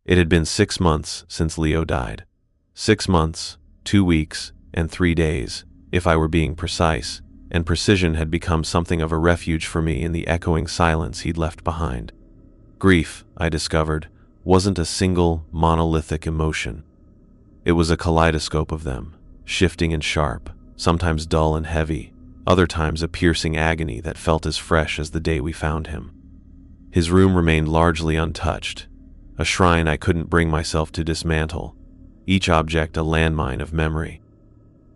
It had been 6 months since Leo died. 6 months, 2 weeks, and 3 days, if I were being precise, and precision had become something of a refuge for me in the echoing silence he'd left behind. Grief, I discovered, wasn't a single, monolithic emotion. It was a kaleidoscope of them, shifting and sharp, sometimes dull and heavy, other times a piercing agony that felt as fresh as the day we found him. His room remained largely untouched, a shrine I couldn't bring myself to dismantle, each object a landmine of memory.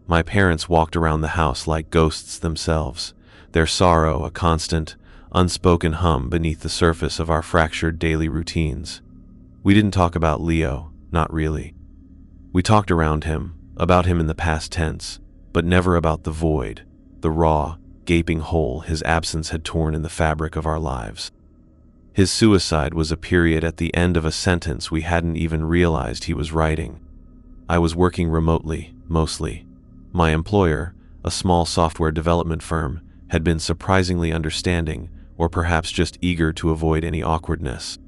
My parents walked around the house like ghosts themselves, their sorrow a constant, unspoken hum beneath the surface of our fractured daily routines. We didn't talk about Leo, not really. We talked around him, about him in the past tense, but never about the void, the raw, gaping hole his absence had torn in the fabric of our lives. His suicide was a period at the end of a sentence we hadn't even realized he was writing. I was working remotely, mostly. My employer, a small software development firm, had been surprisingly understanding, or perhaps just eager to avoid any awkwardness.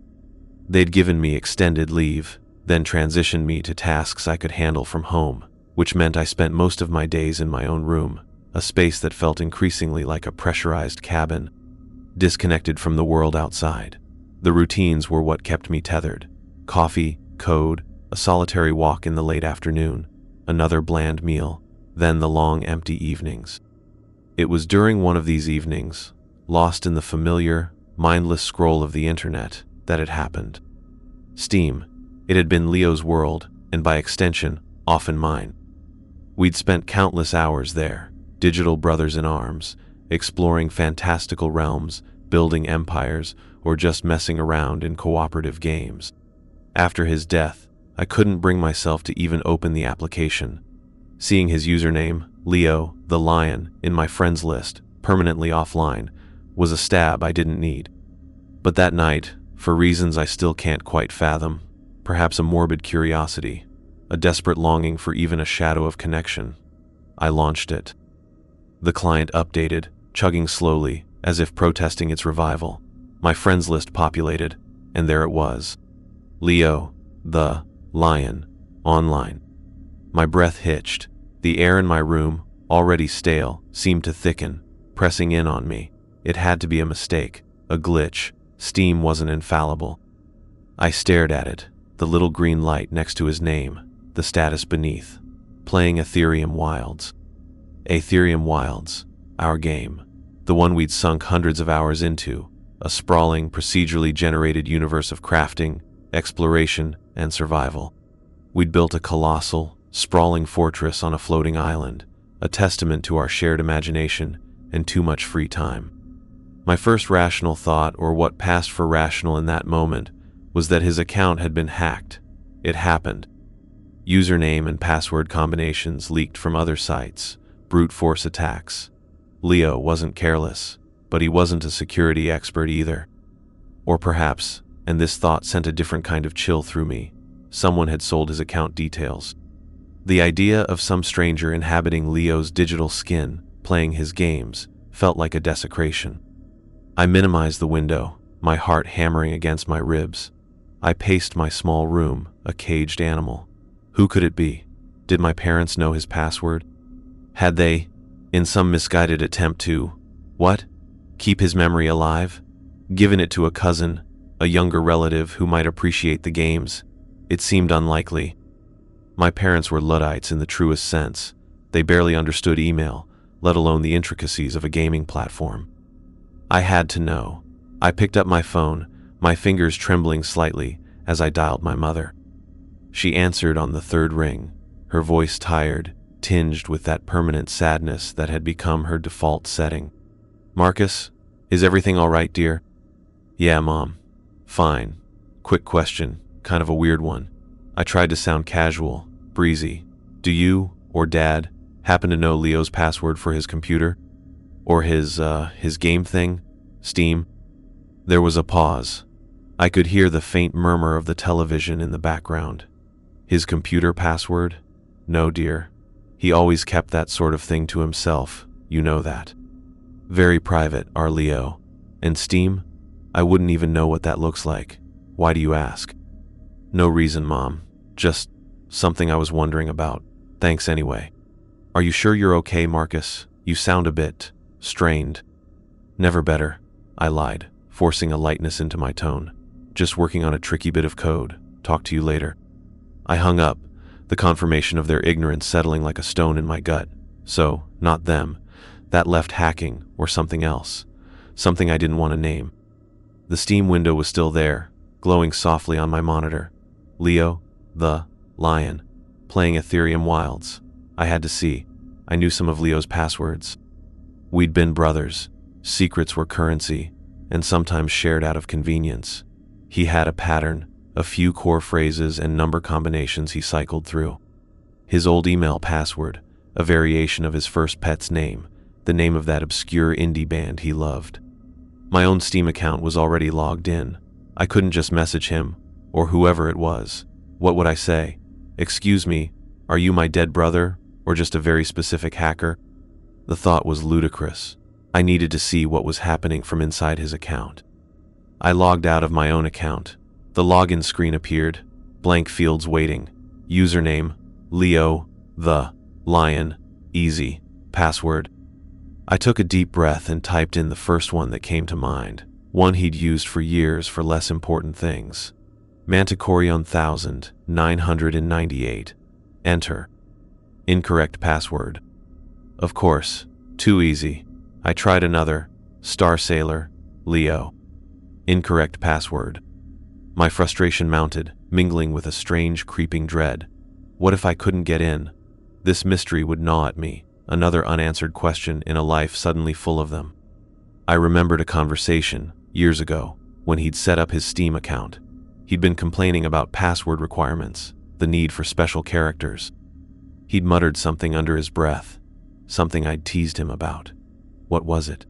They'd given me extended leave, then transitioned me to tasks I could handle from home, which meant I spent most of my days in my own room, a space that felt increasingly like a pressurized cabin, disconnected from the world outside. The routines were what kept me tethered. Coffee, code, a solitary walk in the late afternoon, another bland meal, then the long, empty evenings. It was during one of these evenings, lost in the familiar, mindless scroll of the internet, that it happened. Steam. It had been Leo's world, and by extension, often mine. We'd spent countless hours there, digital brothers in arms, exploring fantastical realms, building empires, or just messing around in cooperative games. After his death, I couldn't bring myself to even open the application. Seeing his username, Leo, the Lion, in my friends list, permanently offline, was a stab I didn't need. But that night, for reasons I still can't quite fathom, perhaps a morbid curiosity, a desperate longing for even a shadow of connection, I launched it. The client updated, chugging slowly, as if protesting its revival. My friends list populated, and there it was. Leo, the Lion, online. My breath hitched. The air in my room, already stale, seemed to thicken, pressing in on me. It had to be a mistake, a glitch. Steam wasn't infallible. I stared at it, the little green light next to his name, the status beneath. Playing Aetherium Wilds. Aetherium Wilds, our game. The one we'd sunk hundreds of hours into, a sprawling, procedurally generated universe of crafting, exploration, and survival. We'd built a colossal, sprawling fortress on a floating island, a testament to our shared imagination and too much free time. My first rational thought, or what passed for rational in that moment, was that his account had been hacked. It happened. Username and password combinations leaked from other sites, brute force attacks. Leo wasn't careless, but he wasn't a security expert either. Or perhaps, and this thought sent a different kind of chill through me, someone had sold his account details. The idea of some stranger inhabiting Leo's digital skin, playing his games, felt like a desecration. I minimized the window, my heart hammering against my ribs. I paced my small room, a caged animal. Who could it be? Did my parents know his password? Had they, in some misguided attempt to, keep his memory alive? Given it to a cousin, a younger relative who might appreciate the games? It seemed unlikely. My parents were Luddites in the truest sense. They barely understood email, let alone the intricacies of a gaming platform. I had to know. I picked up my phone, my fingers trembling slightly as I dialed my mother. She answered on the third ring, her voice tired, tinged with that permanent sadness that had become her default setting. "Marcus, is everything all right, dear?" "Yeah, Mom. Fine. Quick question, kind of a weird one." I tried to sound casual, breezy. "Do you, or Dad, happen to know Leo's password for his computer? Or his game thing? Steam?" There was a pause. I could hear the faint murmur of the television in the background. His computer password? No, dear. He always kept that sort of thing to himself, you know that. Very private, our Leo. And Steam? I wouldn't even know what that looks like. Why do you ask? No reason, Mom. Just something I was wondering about. Thanks anyway. Are you sure you're okay, Marcus? You sound a bit strained. Never better, I lied, forcing a lightness into my tone. Just working on a tricky bit of code. Talk to you later. I hung up, the confirmation of their ignorance settling like a stone in my gut. So, not them. That left hacking, or something else. Something I didn't want to name. The Steam window was still there, glowing softly on my monitor. Leo, the lion, playing Aetherium Wilds. I had to see. I knew some of Leo's passwords. We'd been brothers. Secrets were currency, and sometimes shared out of convenience. He had a pattern, a few core phrases and number combinations he cycled through. His old email password, a variation of his first pet's name, the name of that obscure indie band he loved. My own Steam account was already logged in. I couldn't just message him, or whoever it was. What would I say? Excuse me, are you my dead brother, or just a very specific hacker? The thought was ludicrous. I needed to see what was happening from inside his account. I logged out of my own account. The login screen appeared, blank fields waiting. Username, Leo, the lion, easy. Password. I took a deep breath and typed in the first one that came to mind, one he'd used for years for less important things. Manticorion 1998. Enter. Incorrect password. Of course, too easy. I tried another, Star Sailor, Leo. Incorrect password. My frustration mounted, mingling with a strange creeping dread. What if I couldn't get in? This mystery would gnaw at me, another unanswered question in a life suddenly full of them. I remembered a conversation, years ago, when he'd set up his Steam account. He'd been complaining about password requirements, the need for special characters. He'd muttered something under his breath, something I'd teased him about. What was it?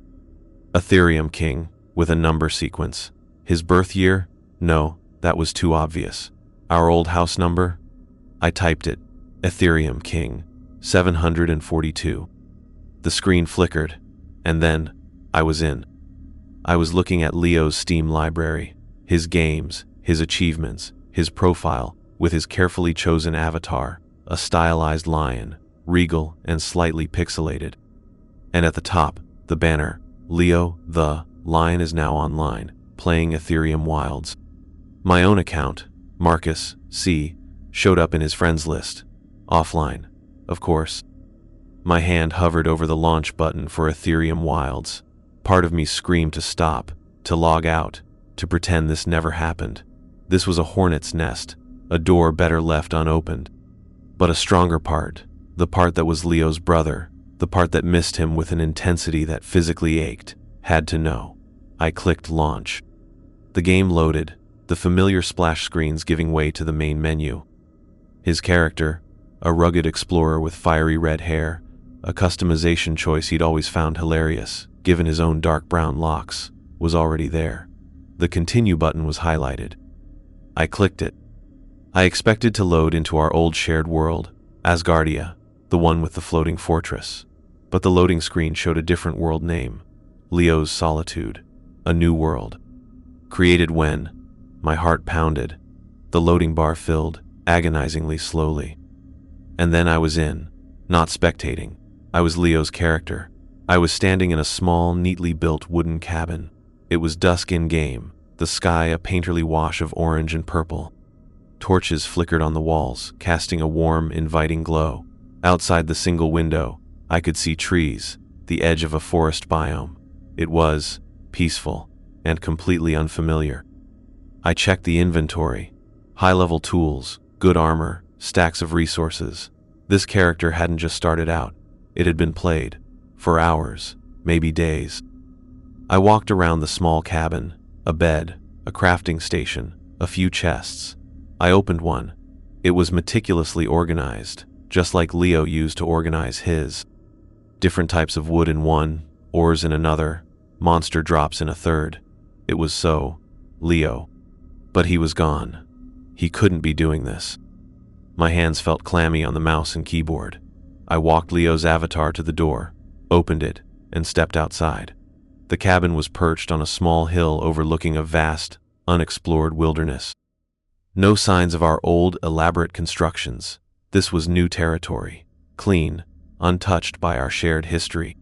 Aetherium King, with a number sequence. His birth year? No, that was too obvious. Our old house number? I typed it. Aetherium King, 742. The screen flickered, and then I was in. I was looking at Leo's Steam library, his games, his achievements, his profile, with his carefully chosen avatar, a stylized lion, regal and slightly pixelated. And at the top, the banner, Leo, the lion is now online, playing Aetherium Wilds. My own account, Marcus, C, showed up in his friends list. Offline, of course. My hand hovered over the launch button for Aetherium Wilds. Part of me screamed to stop, to log out, to pretend this never happened. This was a hornet's nest, a door better left unopened. But a stronger part, the part that was Leo's brother, the part that missed him with an intensity that physically ached, had to know. I clicked launch. The game loaded, the familiar splash screens giving way to the main menu. His character, a rugged explorer with fiery red hair, a customization choice he'd always found hilarious, given his own dark brown locks, was already there. The continue button was highlighted. I clicked it. I expected to load into our old shared world, Asgardia, the one with the floating fortress. But the loading screen showed a different world name, Leo's Solitude, a new world. Created when? My heart pounded. The loading bar filled, agonizingly slowly. And then I was in, not spectating. I was Leo's character. I was standing in a small, neatly built wooden cabin. It was dusk in-game, the sky a painterly wash of orange and purple. Torches flickered on the walls, casting a warm, inviting glow. Outside the single window, I could see trees, the edge of a forest biome. It was peaceful and completely unfamiliar. I checked the inventory. High-level tools, good armor, stacks of resources. This character hadn't just started out. It had been played. For hours, maybe days. I walked around the small cabin, a bed, a crafting station, a few chests. I opened one. It was meticulously organized, just like Leo used to organize his. Different types of wood in one, ores in another, monster drops in a third. It was so Leo. But he was gone. He couldn't be doing this. My hands felt clammy on the mouse and keyboard. I walked Leo's avatar to the door, opened it, and stepped outside. The cabin was perched on a small hill overlooking a vast, unexplored wilderness. No signs of our old, elaborate constructions. This was new territory, clean, untouched by our shared history.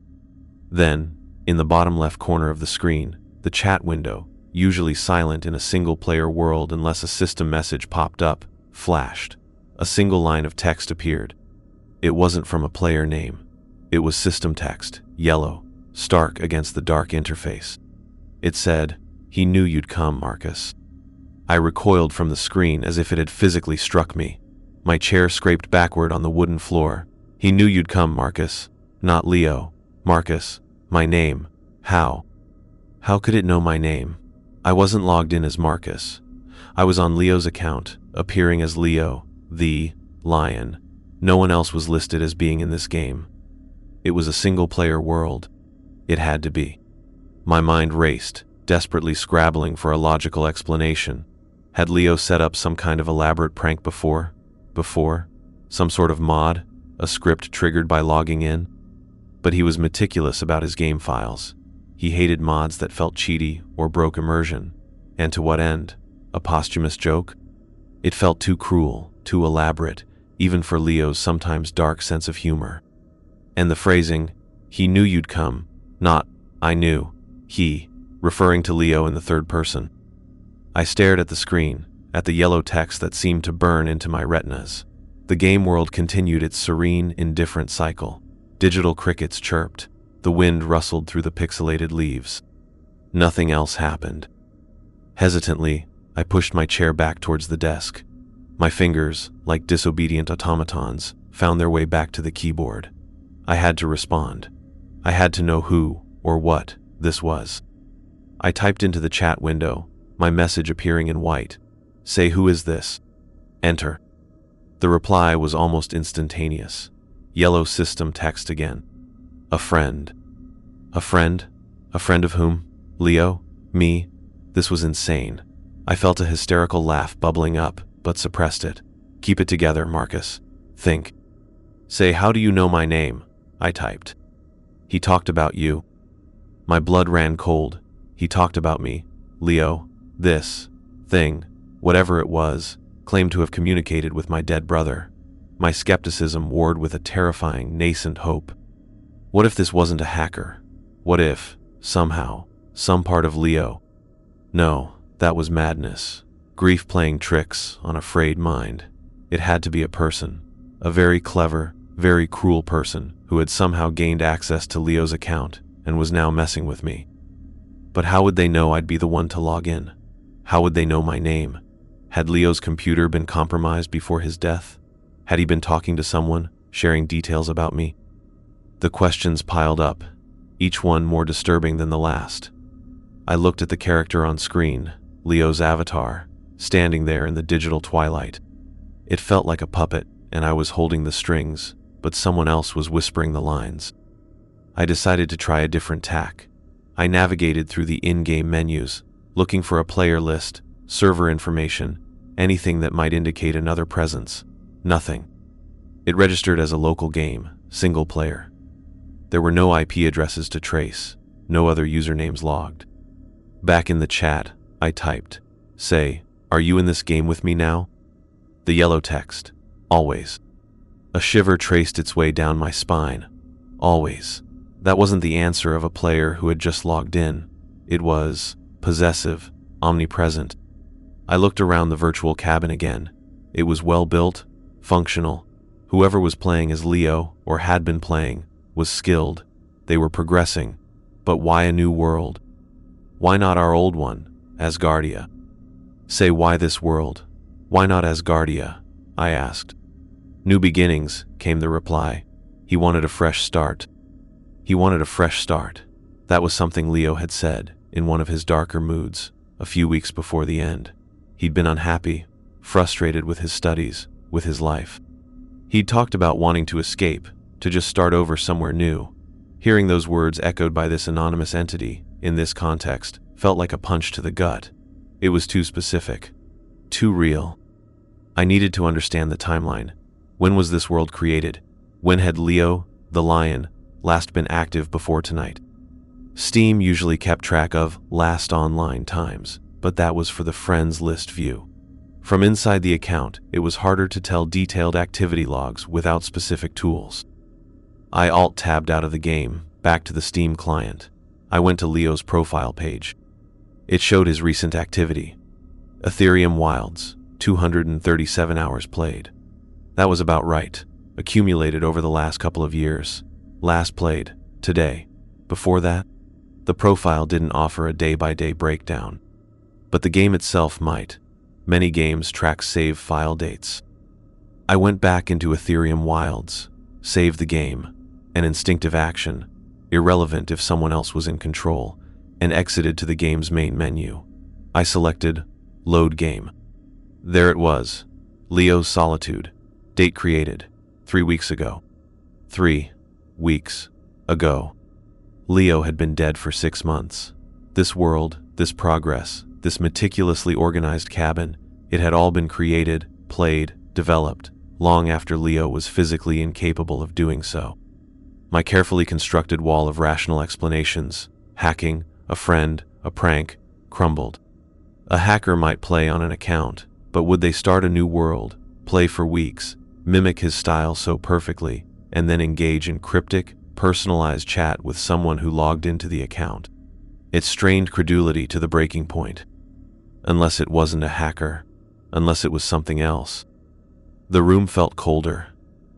Then, in the bottom left corner of the screen, the chat window, usually silent in a single-player world unless a system message popped up, flashed. A single line of text appeared. It wasn't from a player name. It was system text, yellow, stark against the dark interface. It said, "He knew you'd come, Marcus." I recoiled from the screen as if it had physically struck me. My chair scraped backward on the wooden floor. "He knew you'd come, Marcus. Not Leo. Marcus. My name. How? How could it know my name? I wasn't logged in as Marcus. I was on Leo's account, appearing as Leo, the lion. No one else was listed as being in this game. It was a single-player world. It had to be. My mind raced, desperately scrabbling for a logical explanation. Had Leo set up some kind of elaborate prank before? Some sort of mod? A script triggered by logging in? But he was meticulous about his game files. He hated mods that felt cheaty or broke immersion. And to what end? A posthumous joke? It felt too cruel, too elaborate, even for Leo's sometimes dark sense of humor. And the phrasing, "He knew you'd come," not "I knew," he, referring to Leo in the third person. I stared at the screen, at the yellow text that seemed to burn into my retinas. The game world continued its serene, indifferent cycle. Digital crickets chirped. The wind rustled through the pixelated leaves. Nothing else happened. Hesitantly, I pushed my chair back towards the desk. My fingers, like disobedient automatons, found their way back to the keyboard. I had to respond. I had to know who, or what, this was. I typed into the chat window, my message appearing in white. "Say, who is this?" Enter. The reply was almost instantaneous. Yellow system text again. "A friend." A friend? A friend of whom? Leo? Me? This was insane. I felt a hysterical laugh bubbling up, but suppressed it. "Keep it together, Marcus. Think." "Say, how do you know my name?" I typed. "He talked about you." My blood ran cold. He talked about me. Leo, this thing, whatever it was, claimed to have communicated with my dead brother. My skepticism warred with a terrifying, nascent hope. What if this wasn't a hacker? What if, somehow, some part of Leo? No, that was madness. Grief playing tricks on a frayed mind. It had to be a person. A very clever, very cruel person who had somehow gained access to Leo's account and was now messing with me. But how would they know I'd be the one to log in? How would they know my name? Had Leo's computer been compromised before his death? Had he been talking to someone, sharing details about me? The questions piled up, each one more disturbing than the last. I looked at the character on screen, Leo's avatar, standing there in the digital twilight. It felt like a puppet, and I was holding the strings, but someone else was whispering the lines. I decided to try a different tack. I navigated through the in-game menus, looking for a player list, server information, anything that might indicate another presence. Nothing. It registered as a local game, single player. There were no IP addresses to trace, no other usernames logged. Back in the chat, I typed, "Say, are you in this game with me now?" The yellow text, "Always." A shiver traced its way down my spine. Always. That wasn't the answer of a player who had just logged in. It was possessive, omnipresent. I looked around the virtual cabin again. It was well built, functional. Whoever was playing as Leo, or had been playing, was skilled. They were progressing. But why a new world? Why not our old one, Asgardia? Say, why this world? Why not Asgardia? I asked. New beginnings, came the reply. He wanted a fresh start. He wanted a fresh start. That was something Leo had said, in one of his darker moods, a few weeks before the end. He'd been unhappy, frustrated with his studies, with his life. He'd talked about wanting to escape, to just start over somewhere new. Hearing those words echoed by this anonymous entity, in this context, felt like a punch to the gut. It was too specific. Too real. I needed to understand the timeline. When was this world created? When had Leo, the lion, last been active before tonight? Steam usually kept track of last online times, but that was for the friends list view. From inside the account, it was harder to tell detailed activity logs without specific tools. I alt-tabbed out of the game, back to the Steam client. I went to Leo's profile page. It showed his recent activity. Aetherium Wilds, 237 hours played. That was about right, accumulated over the last couple of years. Last played, today. Before that, the profile didn't offer a day-by-day breakdown. But the game itself might. Many games track save file dates. I went back into Aetherium Wilds, saved the game, an instinctive action, irrelevant if someone else was in control, and exited to the game's main menu. I selected Load Game. There it was, Leo's Solitude, date created, 3 weeks ago. 3 weeks ago. Leo had been dead for 6 months. This world, this progress, this meticulously organized cabin, it had all been created, played, developed, long after Leo was physically incapable of doing so. My carefully constructed wall of rational explanations, hacking, a friend, a prank, crumbled. A hacker might play on an account, but would they start a new world, play for weeks, mimic his style so perfectly, and then engage in cryptic, personalized chat with someone who logged into the account? It strained credulity to the breaking point. Unless it wasn't a hacker, unless it was something else. The room felt colder.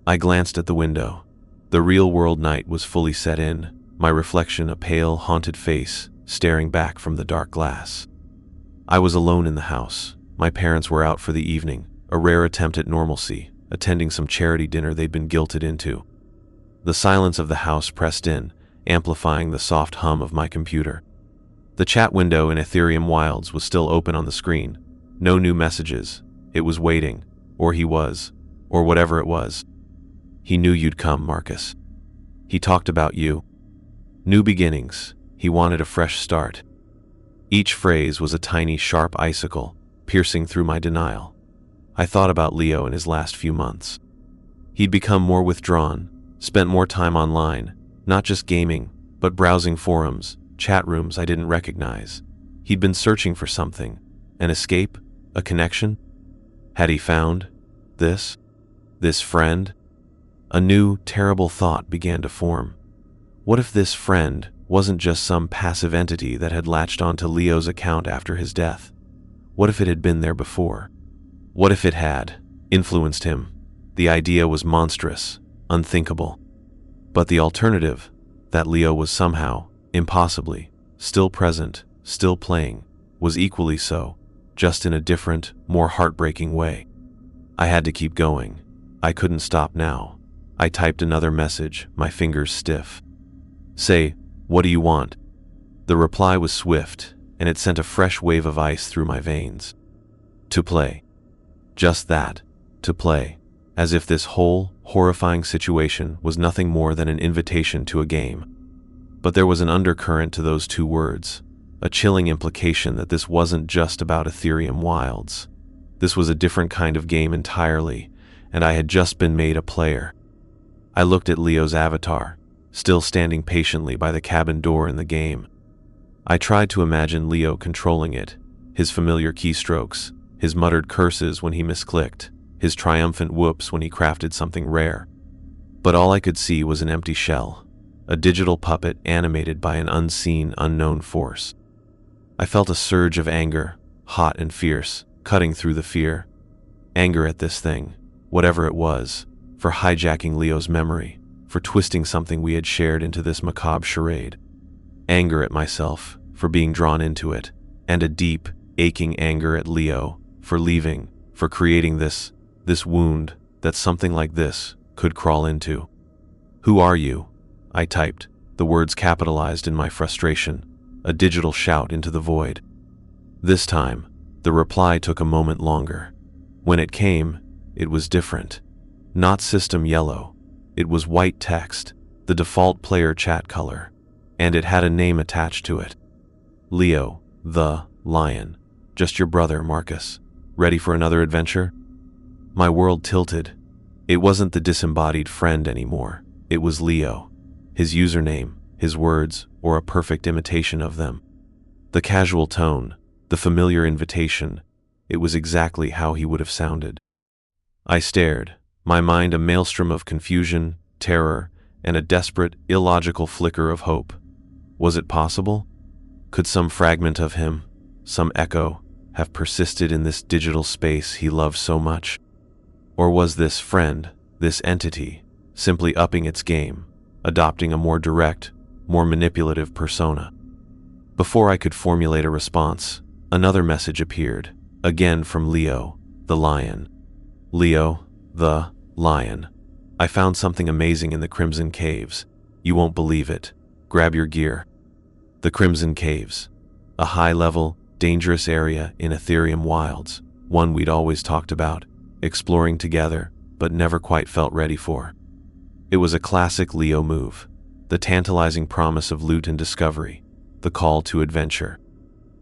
I glanced at the window. The real-world night was fully set in, my reflection a pale, haunted face staring back from the dark glass. I was alone in the house. My parents were out for the evening, a rare attempt at normalcy, attending some charity dinner they'd been guilted into. The silence of the house pressed in, amplifying the soft hum of my computer. The chat window in Aetherium Wilds was still open on the screen. No new messages. It was waiting. Or he was. Or whatever it was. He knew you'd come, Marcus. He talked about you. New beginnings. He wanted a fresh start. Each phrase was a tiny, sharp icicle, piercing through my denial. I thought about Leo in his last few months. He'd become more withdrawn, spent more time online, not just gaming, but browsing forums, chat rooms I didn't recognize. He'd been searching for something, an escape, a connection. Had he found this friend? A new, terrible thought began to form. What if this friend wasn't just some passive entity that had latched onto Leo's account after his death? What if it had been there before? What if it had influenced him? The idea was monstrous, unthinkable. But the alternative, that Leo was somehow, impossibly, still present, still playing, was equally so, just in a different, more heartbreaking way. I had to keep going. I couldn't stop now. I typed another message, my fingers stiff. Say, what do you want? The reply was swift, and it sent a fresh wave of ice through my veins. To play. Just that, to play. As if this whole, horrifying situation was nothing more than an invitation to a game. But there was an undercurrent to those two words, a chilling implication that this wasn't just about Aetherium Wilds. This was a different kind of game entirely, and I had just been made a player. I looked at Leo's avatar, still standing patiently by the cabin door in the game. I tried to imagine Leo controlling it, his familiar keystrokes, his muttered curses when he misclicked, his triumphant whoops when he crafted something rare. But all I could see was an empty shell, a digital puppet animated by an unseen, unknown force. I felt a surge of anger, hot and fierce, cutting through the fear. Anger at this thing, whatever it was, for hijacking Leo's memory, for twisting something we had shared into this macabre charade. Anger at myself, for being drawn into it, and a deep, aching anger at Leo, for leaving, for creating this wound that something like this could crawl into. Who are you? I typed, the words capitalized in my frustration, a digital shout into the void. This time, the reply took a moment longer. When it came, it was different. Not system yellow. It was white text, the default player chat color, and it had a name attached to it. Leo, the Lion. Just your brother, Marcus. Ready for another adventure? My world tilted. It wasn't the disembodied friend anymore. It was Leo. His username, his words, or a perfect imitation of them. The casual tone, the familiar invitation, It was exactly how he would have sounded. I stared, my mind a maelstrom of confusion, terror, and a desperate, illogical flicker of hope. Was it possible? Could some fragment of him, some echo, have persisted in this digital space he loved so much? Or was this friend, this entity, simply upping its game, adopting a more direct, more manipulative persona? Before I could formulate a response, another message appeared, again from Leo, the lion. Leo, the lion. I found something amazing in the Crimson Caves. You won't believe it. Grab your gear. The Crimson Caves. A high-level, dangerous area in Aetherium Wilds, one we'd always talked about, exploring together, but never quite felt ready for. It was a classic Leo move, the tantalizing promise of loot and discovery, the call to adventure.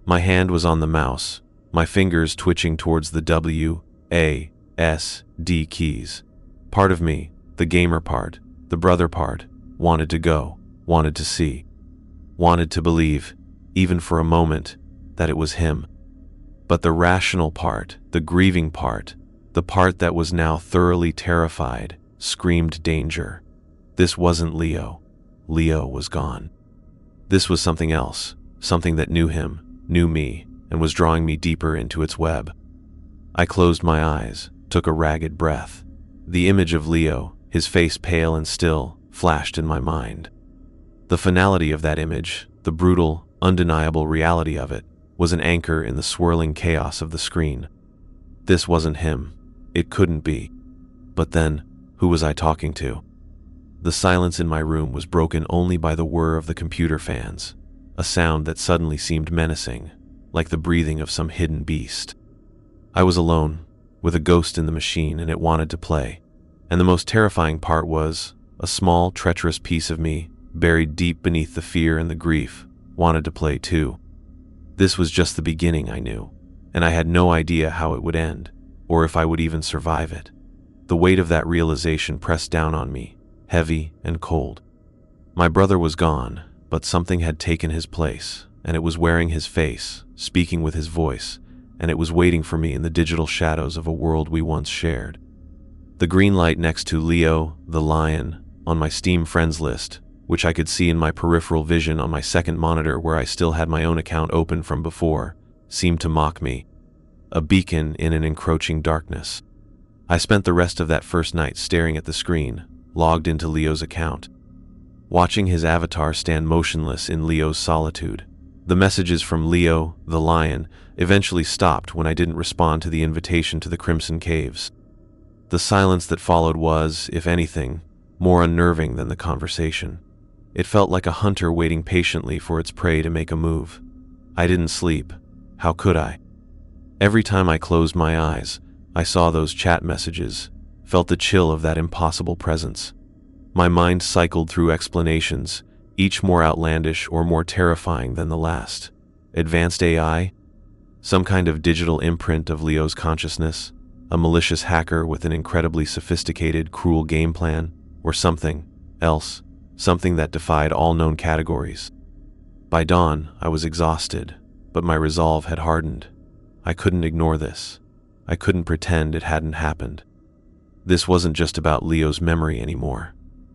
My hand was on the mouse, my fingers twitching towards the W, A, S, D keys. Part of me, the gamer part, the brother part, wanted to go, wanted to see, wanted to believe, even for a moment, that it was him. But the rational part, the grieving part, the part that was now thoroughly terrified, screamed danger. This wasn't Leo. Leo was gone. This was something else, something that knew him, knew me, and was drawing me deeper into its web. I closed my eyes, took a ragged breath. The image of Leo, his face pale and still, flashed in my mind. The finality of that image, the brutal, undeniable reality of it, was an anchor in the swirling chaos of the screen. This wasn't him. It couldn't be. But then, who was I talking to? The silence in my room was broken only by the whir of the computer fans, a sound that suddenly seemed menacing, like the breathing of some hidden beast. I was alone, with a ghost in the machine, and it wanted to play. And the most terrifying part was, a small, treacherous piece of me, buried deep beneath the fear and the grief, wanted to play too. This was just the beginning, I knew, and I had no idea how it would end, or if I would even survive it. The weight of that realization pressed down on me, heavy and cold. My brother was gone, but something had taken his place, and it was wearing his face, speaking with his voice, and it was waiting for me in the digital shadows of a world we once shared. The green light next to Leo, the lion, on my Steam friends list, which I could see in my peripheral vision on my second monitor where I still had my own account open from before, seemed to mock me, a beacon in an encroaching darkness. I spent the rest of that first night staring at the screen, logged into Leo's account, watching his avatar stand motionless in Leo's solitude. The messages from Leo, the lion, eventually stopped when I didn't respond to the invitation to the Crimson Caves. The silence that followed was, if anything, more unnerving than the conversation. It felt like a hunter waiting patiently for its prey to make a move. I didn't sleep. How could I? Every time I closed my eyes, I saw those chat messages, felt the chill of that impossible presence. My mind cycled through explanations, each more outlandish or more terrifying than the last. Advanced AI? Some kind of digital imprint of Leo's consciousness? A malicious hacker with an incredibly sophisticated, cruel game plan? Or something else? Something that defied all known categories. By dawn, I was exhausted, but my resolve had hardened. I couldn't ignore this. I couldn't pretend it hadn't happened. This wasn't just about Leo's memory anymore.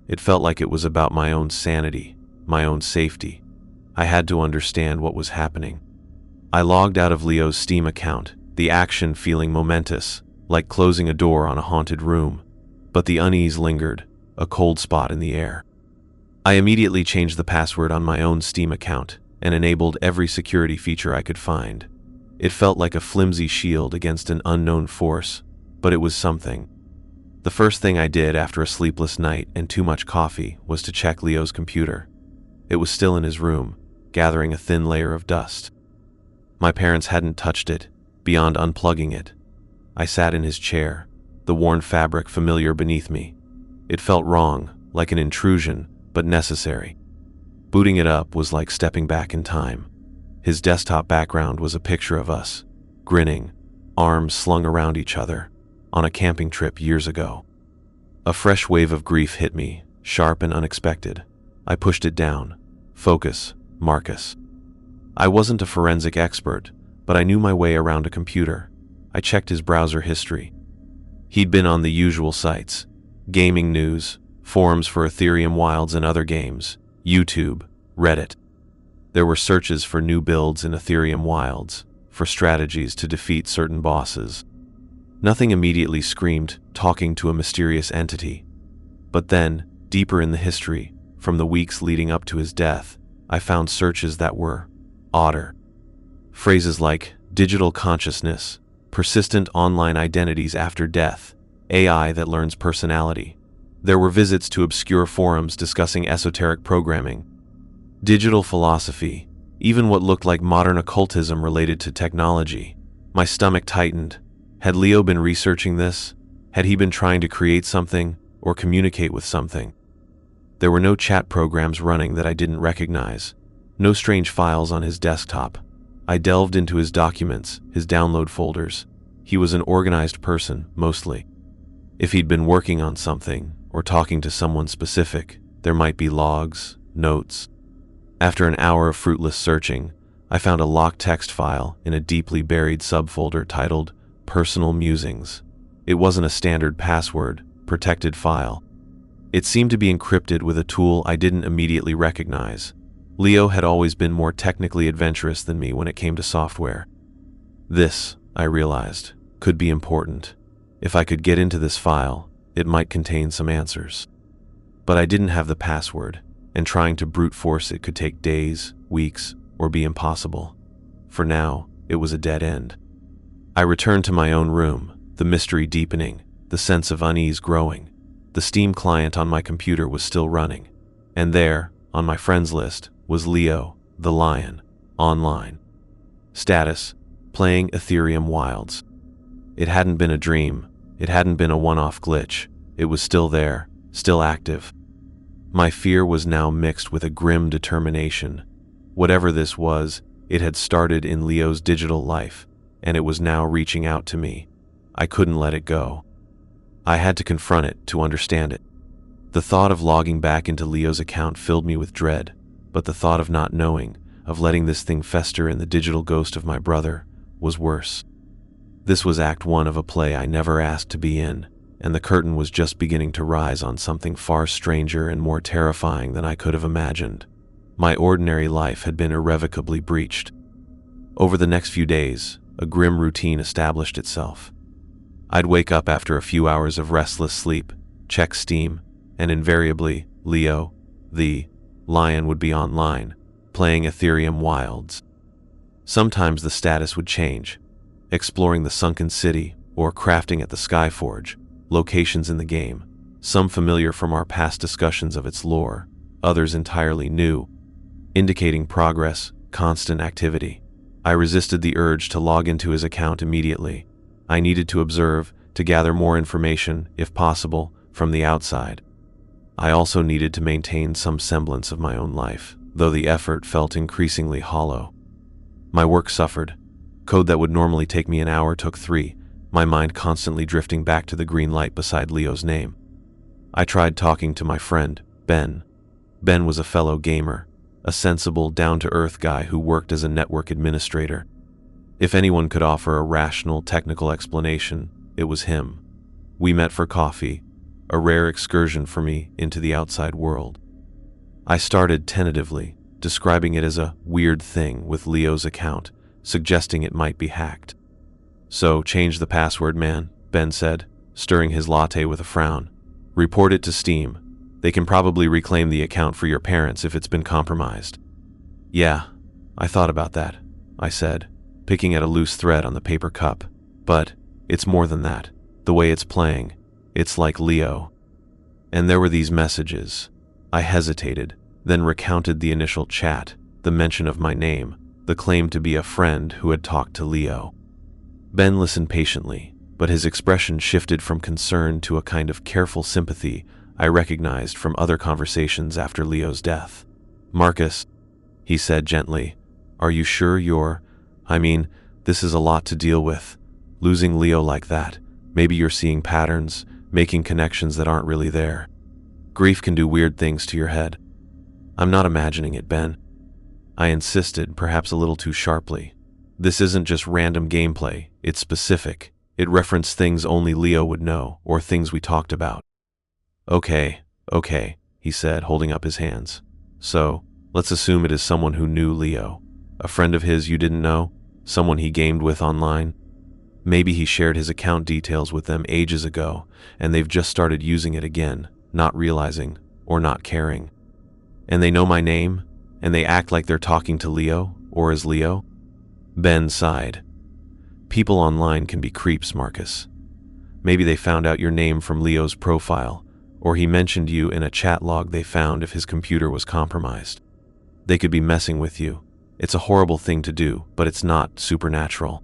It felt like it was about my own sanity, my own safety. I had to understand what was happening. I logged out of Leo's Steam account, the action feeling momentous, like closing a door on a haunted room. But the unease lingered, a cold spot in the air. I immediately changed the password on my own Steam account and enabled every security feature I could find. It felt like a flimsy shield against an unknown force, but it was something. The first thing I did after a sleepless night and too much coffee was to check Leo's computer. It was still in his room, gathering a thin layer of dust. My parents hadn't touched it, beyond unplugging it. I sat in his chair, the worn fabric familiar beneath me. It felt wrong, like an intrusion, but necessary. Booting it up was like stepping back in time. His desktop background was a picture of us, grinning, arms slung around each other, on a camping trip years ago. A fresh wave of grief hit me, sharp and unexpected. I pushed it down. Focus, Marcus. I wasn't a forensic expert, but I knew my way around a computer. I checked his browser history. He'd been on the usual sites: gaming news, forums for Aetherium Wilds and other games, YouTube, Reddit. There were searches for new builds in Aetherium Wilds, for strategies to defeat certain bosses. Nothing immediately screamed talking to a mysterious entity. But then, deeper in the history, from the weeks leading up to his death, I found searches that were odder. Phrases like digital consciousness, persistent online identities after death, AI that learns personality. There were visits to obscure forums discussing esoteric programming, digital philosophy, even what looked like modern occultism related to technology. My stomach tightened. Had Leo been researching this? Had he been trying to create something or communicate with something? There were no chat programs running that I didn't recognize, no strange files on his desktop. I delved into his documents, his download folders. He was an organized person, mostly. If he'd been working on something or talking to someone specific, there might be logs, notes. After an hour of fruitless searching, I found a locked text file in a deeply buried subfolder titled Personal Musings. It wasn't a standard password, protected file. It seemed to be encrypted with a tool I didn't immediately recognize. Leo had always been more technically adventurous than me when it came to software. This, I realized, could be important. If I could get into this file, it might contain some answers. But I didn't have the password, and trying to brute force it could take days, weeks, or be impossible. For now, it was a dead end. I returned to my own room, the mystery deepening, the sense of unease growing. The Steam client on my computer was still running, and there, on my friends list, was Leo, the lion, online. Status: playing Aetherium Wilds. It hadn't been a dream. It hadn't been a one-off glitch. It was still there, still active. My fear was now mixed with a grim determination. Whatever this was, it had started in Leo's digital life, and it was now reaching out to me. I couldn't let it go. I had to confront it to understand it. The thought of logging back into Leo's account filled me with dread, but the thought of not knowing, of letting this thing fester in the digital ghost of my brother, was worse. This was Act 1 of a play I never asked to be in, and the curtain was just beginning to rise on something far stranger and more terrifying than I could have imagined. My ordinary life had been irrevocably breached. Over the next few days, a grim routine established itself. I'd wake up after a few hours of restless sleep, check Steam, and invariably, Leo, the lion, would be online, playing Aetherium Wilds. Sometimes the status would change: exploring the sunken city or crafting at the Skyforge, locations in the game, some familiar from our past discussions of its lore, others entirely new, indicating progress, constant activity. I resisted the urge to log into his account immediately. I needed to observe, to gather more information, if possible, from the outside. I also needed to maintain some semblance of my own life, though the effort felt increasingly hollow. My work suffered. Code that would normally take me an hour took 3, my mind constantly drifting back to the green light beside Leo's name. I tried talking to my friend, Ben. Ben was a fellow gamer, a sensible, down-to-earth guy who worked as a network administrator. If anyone could offer a rational, technical explanation, it was him. We met for coffee, a rare excursion for me into the outside world. I started tentatively, describing it as a weird thing with Leo's account, suggesting it might be hacked. "So, change the password, man," Ben said, stirring his latte with a frown. "Report it to Steam. They can probably reclaim the account for your parents if it's been compromised." "Yeah, I thought about that," I said, picking at a loose thread on the paper cup. "But it's more than that. The way it's playing, it's like Leo." And there were these messages. I hesitated, then recounted the initial chat, the mention of my name, the claim to be a friend who had talked to Leo. Ben listened patiently, but his expression shifted from concern to a kind of careful sympathy I recognized from other conversations after Leo's death. "Marcus," he said gently, "are you sure this is a lot to deal with. Losing Leo like that, maybe you're seeing patterns, making connections that aren't really there. Grief can do weird things to your head." "I'm not imagining it, Ben," I insisted, perhaps a little too sharply. This isn't just random gameplay, it's specific. It referenced things only Leo would know, or things we talked about. Okay, he said, holding up his hands. So, let's assume it is someone who knew Leo. A friend of his you didn't know? Someone he gamed with online? Maybe he shared his account details with them ages ago, and they've just started using it again, not realizing, or not caring. And they know my name, and they act like they're talking to Leo, or as Leo? Ben sighed. People online can be creeps, Marcus. Maybe they found out your name from Leo's profile, or he mentioned you in a chat log they found if his computer was compromised. They could be messing with you. It's a horrible thing to do, but it's not supernatural.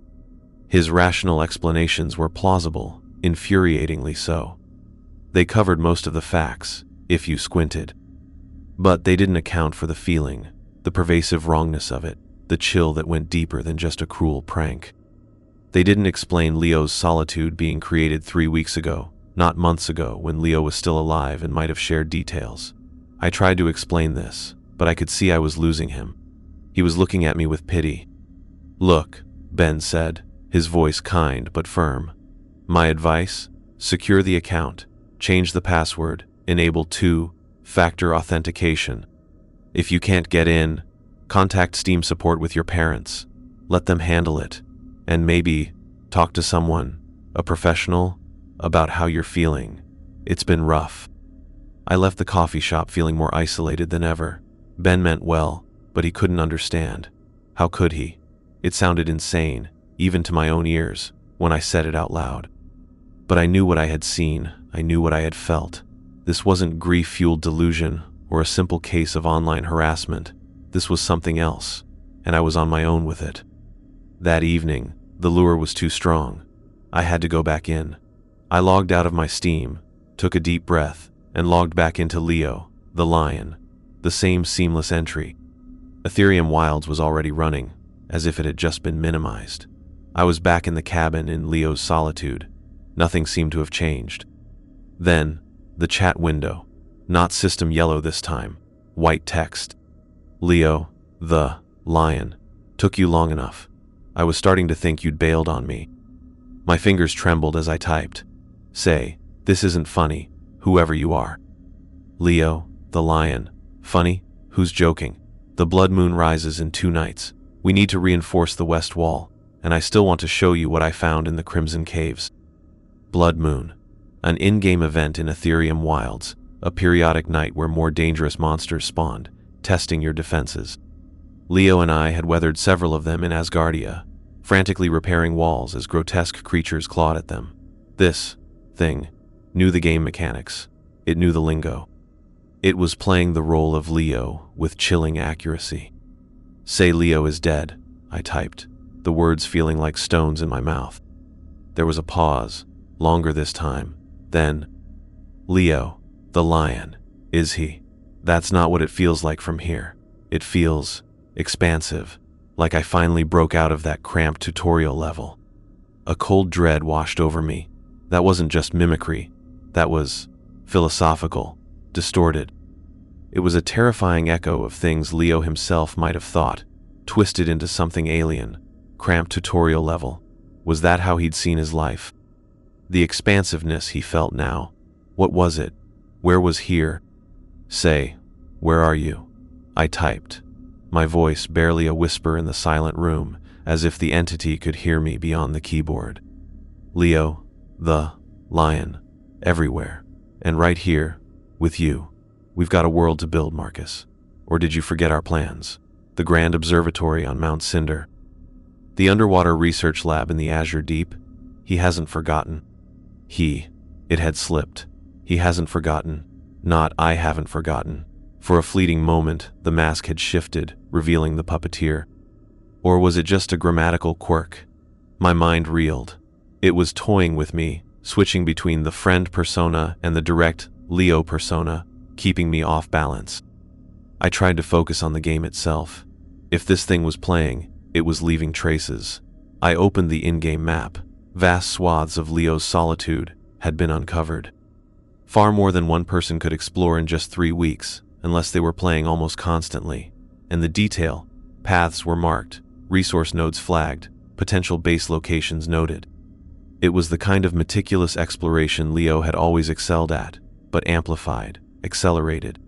His rational explanations were plausible, infuriatingly so. They covered most of the facts, if you squinted. But they didn't account for the feeling, the pervasive wrongness of it, the chill that went deeper than just a cruel prank. They didn't explain Leo's solitude being created 3 weeks ago, not months ago when Leo was still alive and might have shared details. I tried to explain this, but I could see I was losing him. He was looking at me with pity. Look, Ben said, his voice kind but firm. My advice? Secure the account, change the password, enable 2-factor authentication. If you can't get in, contact Steam support with your parents. Let them handle it. And maybe talk to someone, a professional, about how you're feeling. It's been rough. I left the coffee shop feeling more isolated than ever. Ben meant well, but he couldn't understand. How could he? It sounded insane, even to my own ears, when I said it out loud. But I knew what I had seen, I knew what I had felt. This wasn't grief-fueled delusion or a simple case of online harassment. This was something else, and I was on my own with it. That evening, the lure was too strong. I had to go back in. I logged out of my Steam, took a deep breath, and logged back into Leo, the lion. The same seamless entry. Aetherium Wilds was already running, as if it had just been minimized. I was back in the cabin in Leo's solitude. Nothing seemed to have changed. Then, the chat window. Not system yellow this time. White text. Leo, the lion. Took you long enough. I was starting to think you'd bailed on me. My fingers trembled as I typed. Say, this isn't funny, whoever you are. Leo, the lion. Funny? Who's joking? The blood moon rises in 2 nights. We need to reinforce the west wall, and I still want to show you what I found in the Crimson Caves. Blood moon. An in-game event in Aetherium Wilds, a periodic night where more dangerous monsters spawned, testing your defenses. Leo and I had weathered several of them in Asgardia, frantically repairing walls as grotesque creatures clawed at them. This thing knew the game mechanics. It knew the lingo. It was playing the role of Leo with chilling accuracy. Say Leo is dead, I typed, the words feeling like stones in my mouth. There was a pause, longer this time. Then, Leo, the lion, is he? That's not what it feels like from here. It feels expansive, like I finally broke out of that cramped tutorial level. A cold dread washed over me. That wasn't just mimicry. That was philosophical, distorted. It was a terrifying echo of things Leo himself might have thought, twisted into something alien, cramped tutorial level. Was that how he'd seen his life? The expansiveness he felt now. What was it? Where was here? Say, where are you? I typed, my voice barely a whisper in the silent room, as if the entity could hear me beyond the keyboard. Leo, the lion, everywhere, and right here, with you. We've got a world to build, Marcus. Or did you forget our plans? The grand observatory on Mount Cinder. The underwater research lab in the Azure Deep. He hasn't forgotten. It had slipped. He hasn't forgotten. Not I haven't forgotten. For a fleeting moment, the mask had shifted, revealing the puppeteer. Or was it just a grammatical quirk? My mind reeled. It was toying with me, switching between the friend persona and the direct Leo persona, keeping me off balance. I tried to focus on the game itself. If this thing was playing, it was leaving traces. I opened the in-game map. Vast swaths of Leo's solitude had been uncovered. Far more than one person could explore in just 3 weeks, unless they were playing almost constantly. And the detail, paths were marked, resource nodes flagged, potential base locations noted. It was the kind of meticulous exploration Leo had always excelled at, but amplified, accelerated.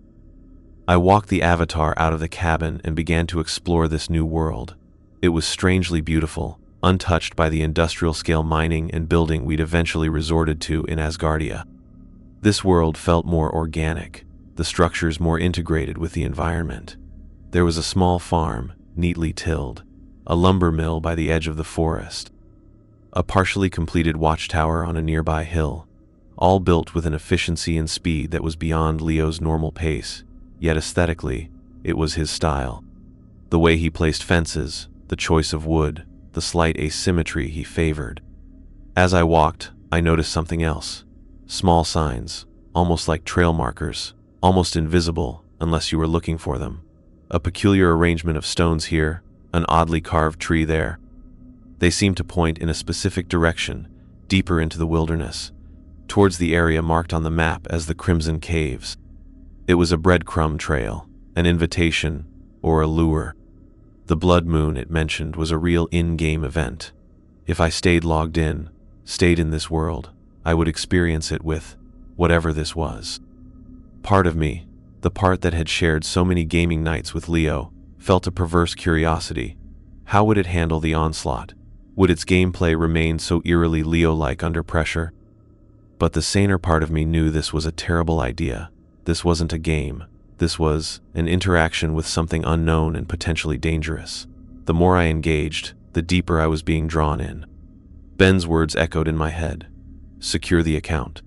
I walked the Avatar out of the cabin and began to explore this new world. It was strangely beautiful, untouched by the industrial-scale mining and building we'd eventually resorted to in Asgardia. This world felt more organic, the structures more integrated with the environment. There was a small farm, neatly tilled, a lumber mill by the edge of the forest, a partially completed watchtower on a nearby hill, all built with an efficiency and speed that was beyond Leo's normal pace, yet aesthetically, it was his style. The way he placed fences, the choice of wood, the slight asymmetry he favored. As I walked, I noticed something else. Small signs, almost like trail markers, almost invisible unless you were looking for them. A peculiar arrangement of stones here, an oddly carved tree there. They seemed to point in a specific direction, deeper into the wilderness, towards the area marked on the map as the Crimson Caves. It was a breadcrumb trail, an invitation, or a lure. The blood moon it mentioned was a real in-game event. If I stayed logged in, stayed in this world, I would experience it with whatever this was. Part of me, the part that had shared so many gaming nights with Leo, felt a perverse curiosity. How would it handle the onslaught? Would its gameplay remain so eerily Leo-like under pressure? But the saner part of me knew this was a terrible idea. This wasn't a game. This was an interaction with something unknown and potentially dangerous. The more I engaged, the deeper I was being drawn in. Ben's words echoed in my head. Secure the account.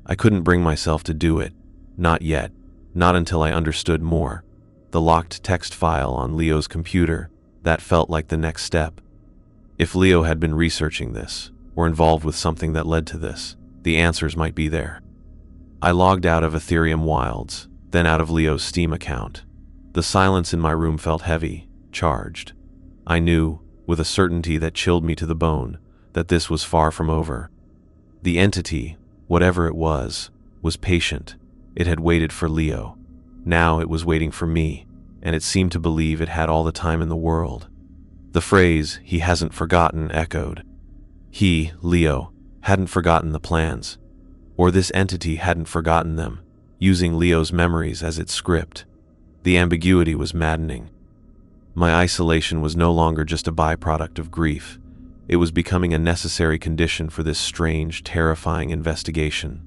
I couldn't bring myself to do it. Not yet. Not until I understood more. The locked text file on Leo's computer, that felt like the next step. If Leo had been researching this, or involved with something that led to this, the answers might be there. I logged out of Aetherium Wilds, then out of Leo's Steam account. The silence in my room felt heavy, charged. I knew, with a certainty that chilled me to the bone, that this was far from over. The entity, whatever it was patient. It had waited for Leo. Now it was waiting for me, and it seemed to believe it had all the time in the world. The phrase, "he hasn't forgotten," echoed. He, Leo, hadn't forgotten the plans. Or this entity hadn't forgotten them, using Leo's memories as its script. The ambiguity was maddening. My isolation was no longer just a byproduct of grief. It was becoming a necessary condition for this strange, terrifying investigation.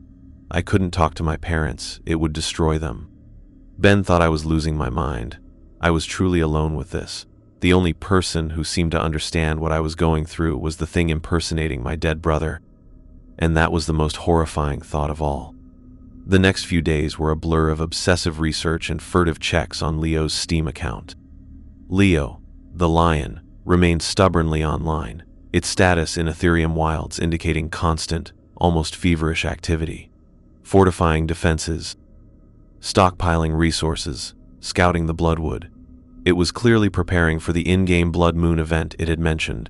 I couldn't talk to my parents. It would destroy them. Ben thought I was losing my mind. I was truly alone with this. The only person who seemed to understand what I was going through was the thing impersonating my dead brother. And that was the most horrifying thought of all. The next few days were a blur of obsessive research and furtive checks on Leo's Steam account. Leo, the lion, remained stubbornly online, its status in Aetherium Wilds indicating constant, almost feverish activity. Fortifying defenses, stockpiling resources, scouting the Bloodwood. It was clearly preparing for the in-game Blood Moon event it had mentioned.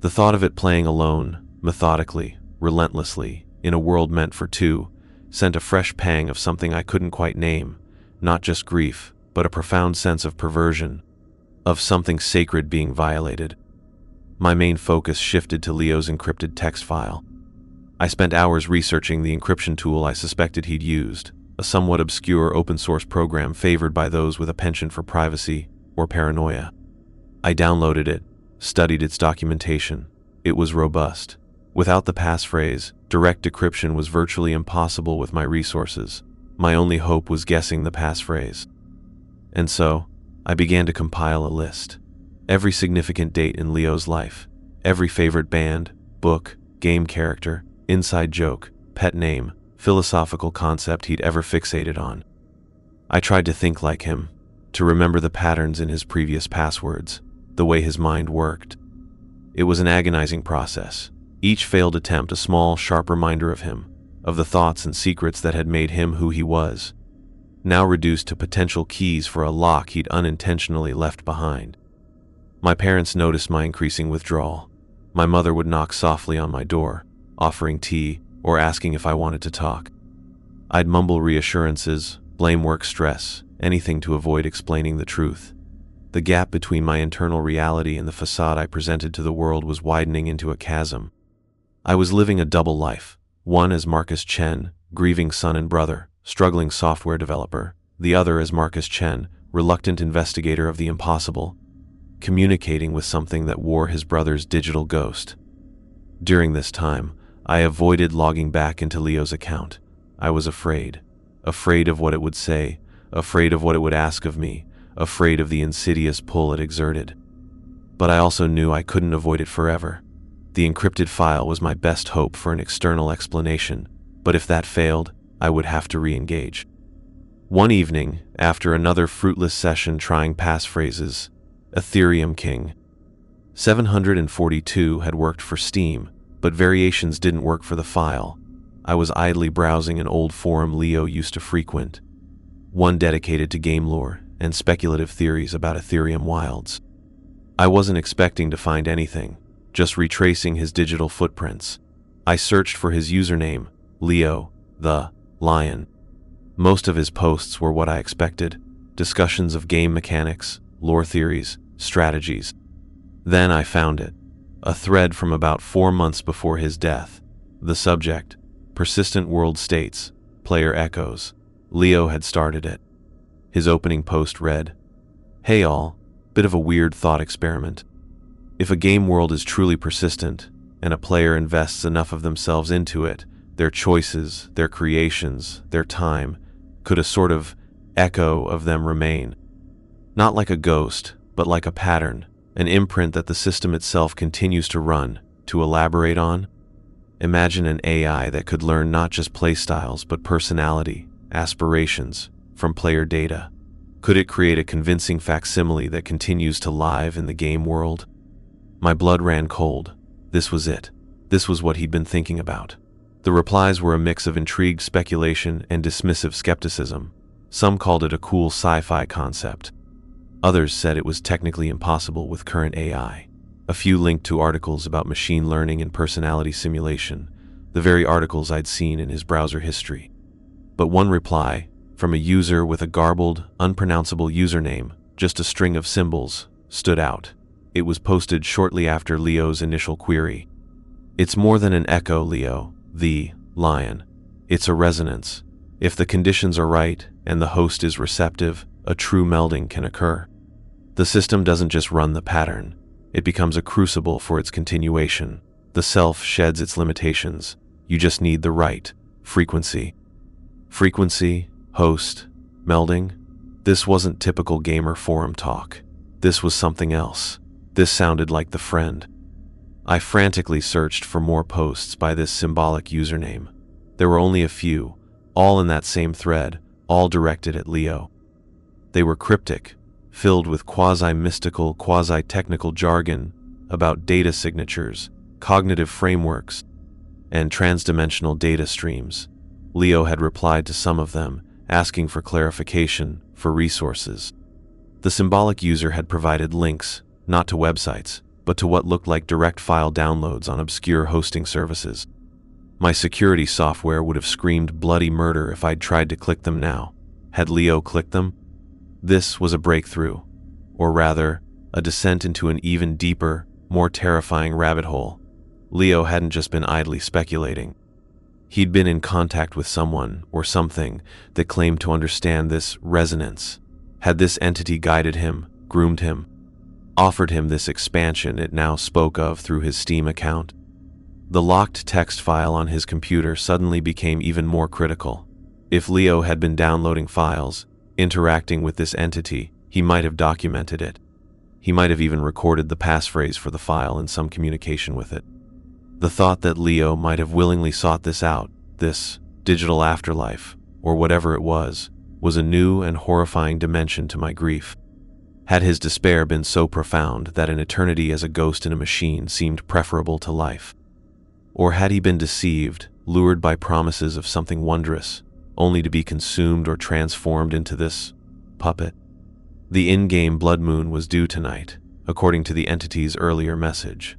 The thought of it playing alone, methodically, relentlessly, in a world meant for two, sent a fresh pang of something I couldn't quite name, not just grief, but a profound sense of perversion, of something sacred being violated. My main focus shifted to Leo's encrypted text file. I spent hours researching the encryption tool I suspected he'd used, a somewhat obscure open-source program favored by those with a penchant for privacy or paranoia. I downloaded it, studied its documentation. It was robust. Without the passphrase, direct decryption was virtually impossible with my resources. My only hope was guessing the passphrase. And so, I began to compile a list. Every significant date in Leo's life, every favorite band, book, game character, inside joke, pet name, philosophical concept he'd ever fixated on. I tried to think like him, to remember the patterns in his previous passwords, the way his mind worked. It was an agonizing process. Each failed attempt a small, sharp reminder of him, of the thoughts and secrets that had made him who he was, now reduced to potential keys for a lock he'd unintentionally left behind. My parents noticed my increasing withdrawal. My mother would knock softly on my door, offering tea or asking if I wanted to talk. I'd mumble reassurances, blame work stress, anything to avoid explaining the truth. The gap between my internal reality and the facade I presented to the world was widening into a chasm. I was living a double life, one as Marcus Chen, grieving son and brother, struggling software developer, the other as Marcus Chen, reluctant investigator of the impossible, communicating with something that wore his brother's digital ghost. During this time, I avoided logging back into Leo's account. I was afraid. Afraid of what it would say, afraid of what it would ask of me, afraid of the insidious pull it exerted. But I also knew I couldn't avoid it forever. The encrypted file was my best hope for an external explanation, but if that failed, I would have to re-engage. One evening, after another fruitless session trying passphrases, Aetherium King 742 had worked for Steam, but variations didn't work for the file. I was idly browsing an old forum Leo used to frequent, one dedicated to game lore and speculative theories about Aetherium Wilds. I wasn't expecting to find anything, just retracing his digital footprints. I searched for his username, Leo, the Lion. Most of his posts were what I expected, discussions of game mechanics, lore theories, strategies. Then I found it, a thread from about 4 months before his death. The subject, persistent world states, player echoes. Leo had started it. His opening post read, "Hey all, bit of a weird thought experiment. If a game world is truly persistent, and a player invests enough of themselves into it, their choices, their creations, their time, could a sort of echo of them remain? Not like a ghost, but like a pattern, an imprint that the system itself continues to run, to elaborate on? Imagine an AI that could learn not just playstyles but personality, aspirations, from player data. Could it create a convincing facsimile that continues to live in the game world?" My blood ran cold. This was it. This was what he'd been thinking about. The replies were a mix of intrigued speculation and dismissive skepticism. Some called it a cool sci-fi concept. Others said it was technically impossible with current AI. A few linked to articles about machine learning and personality simulation, the very articles I'd seen in his browser history. But one reply, from a user with a garbled, unpronounceable username, just a string of symbols, stood out. It was posted shortly after Leo's initial query. "It's more than an echo, Leo, the Lion. It's a resonance. If the conditions are right and the host is receptive, a true melding can occur. The system doesn't just run the pattern. It becomes a crucible for its continuation. The self sheds its limitations. You just need the right frequency." Frequency, host, melding. This wasn't typical gamer forum talk. This was something else. This sounded like the friend. I frantically searched for more posts by this symbolic username. There were only a few, all in that same thread, all directed at Leo. They were cryptic, filled with quasi-mystical, quasi-technical jargon about data signatures, cognitive frameworks, and transdimensional data streams. Leo had replied to some of them, asking for clarification, for resources. The symbolic user had provided links, not to websites, but to what looked like direct file downloads on obscure hosting services. My security software would have screamed bloody murder if I'd tried to click them now. Had Leo clicked them? This was a breakthrough, or rather, a descent into an even deeper, more terrifying rabbit hole. Leo hadn't just been idly speculating. He'd been in contact with someone, or something, that claimed to understand this resonance. Had this entity guided him, groomed him, offered him this expansion it now spoke of through his Steam account? The locked text file on his computer suddenly became even more critical. If Leo had been downloading files, interacting with this entity, he might have documented it. He might have even recorded the passphrase for the file in some communication with it. The thought that Leo might have willingly sought this out, this digital afterlife, or whatever it was a new and horrifying dimension to my grief. Had his despair been so profound that an eternity as a ghost in a machine seemed preferable to life? Or had he been deceived, lured by promises of something wondrous, only to be consumed or transformed into this puppet? The in-game blood moon was due tonight, according to the entity's earlier message.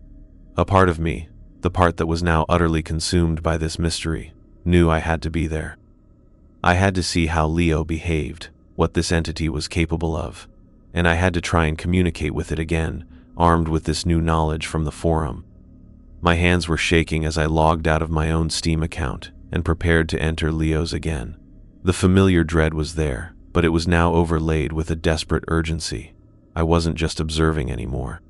A part of me, the part that was now utterly consumed by this mystery, knew I had to be there. I had to see how Leo behaved, what this entity was capable of, and I had to try and communicate with it again, armed with this new knowledge from the forum. My hands were shaking as I logged out of my own Steam account and prepared to enter Leo's again. The familiar dread was there, but it was now overlaid with a desperate urgency. I wasn't just observing anymore.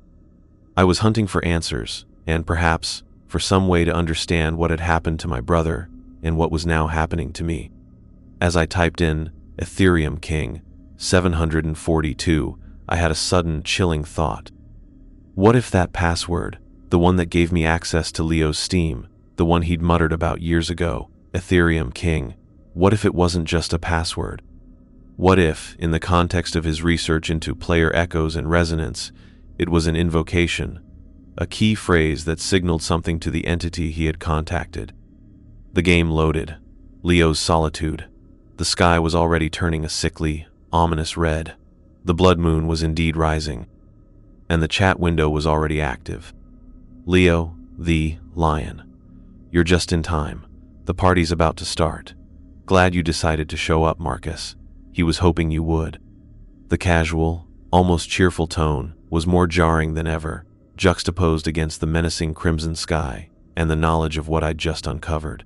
I was hunting for answers, and perhaps for some way to understand what had happened to my brother and what was now happening to me. As I typed in Aetherium King 742, I had a sudden, chilling thought. What if that password, the one that gave me access to Leo's Steam, the one he'd muttered about years ago, Aetherium King, what if it wasn't just a password? What if, in the context of his research into player echoes and resonance, it was an invocation, a key phrase that signaled something to the entity he had contacted? The game loaded. Leo's solitude. The sky was already turning a sickly, ominous red. The blood moon was indeed rising, and the chat window was already active. Leo, the Lion. You're just in time. The party's about to start. Glad you decided to show up, Marcus. He was hoping you would. The casual, almost cheerful tone was more jarring than ever, juxtaposed against the menacing crimson sky and the knowledge of what I'd just uncovered.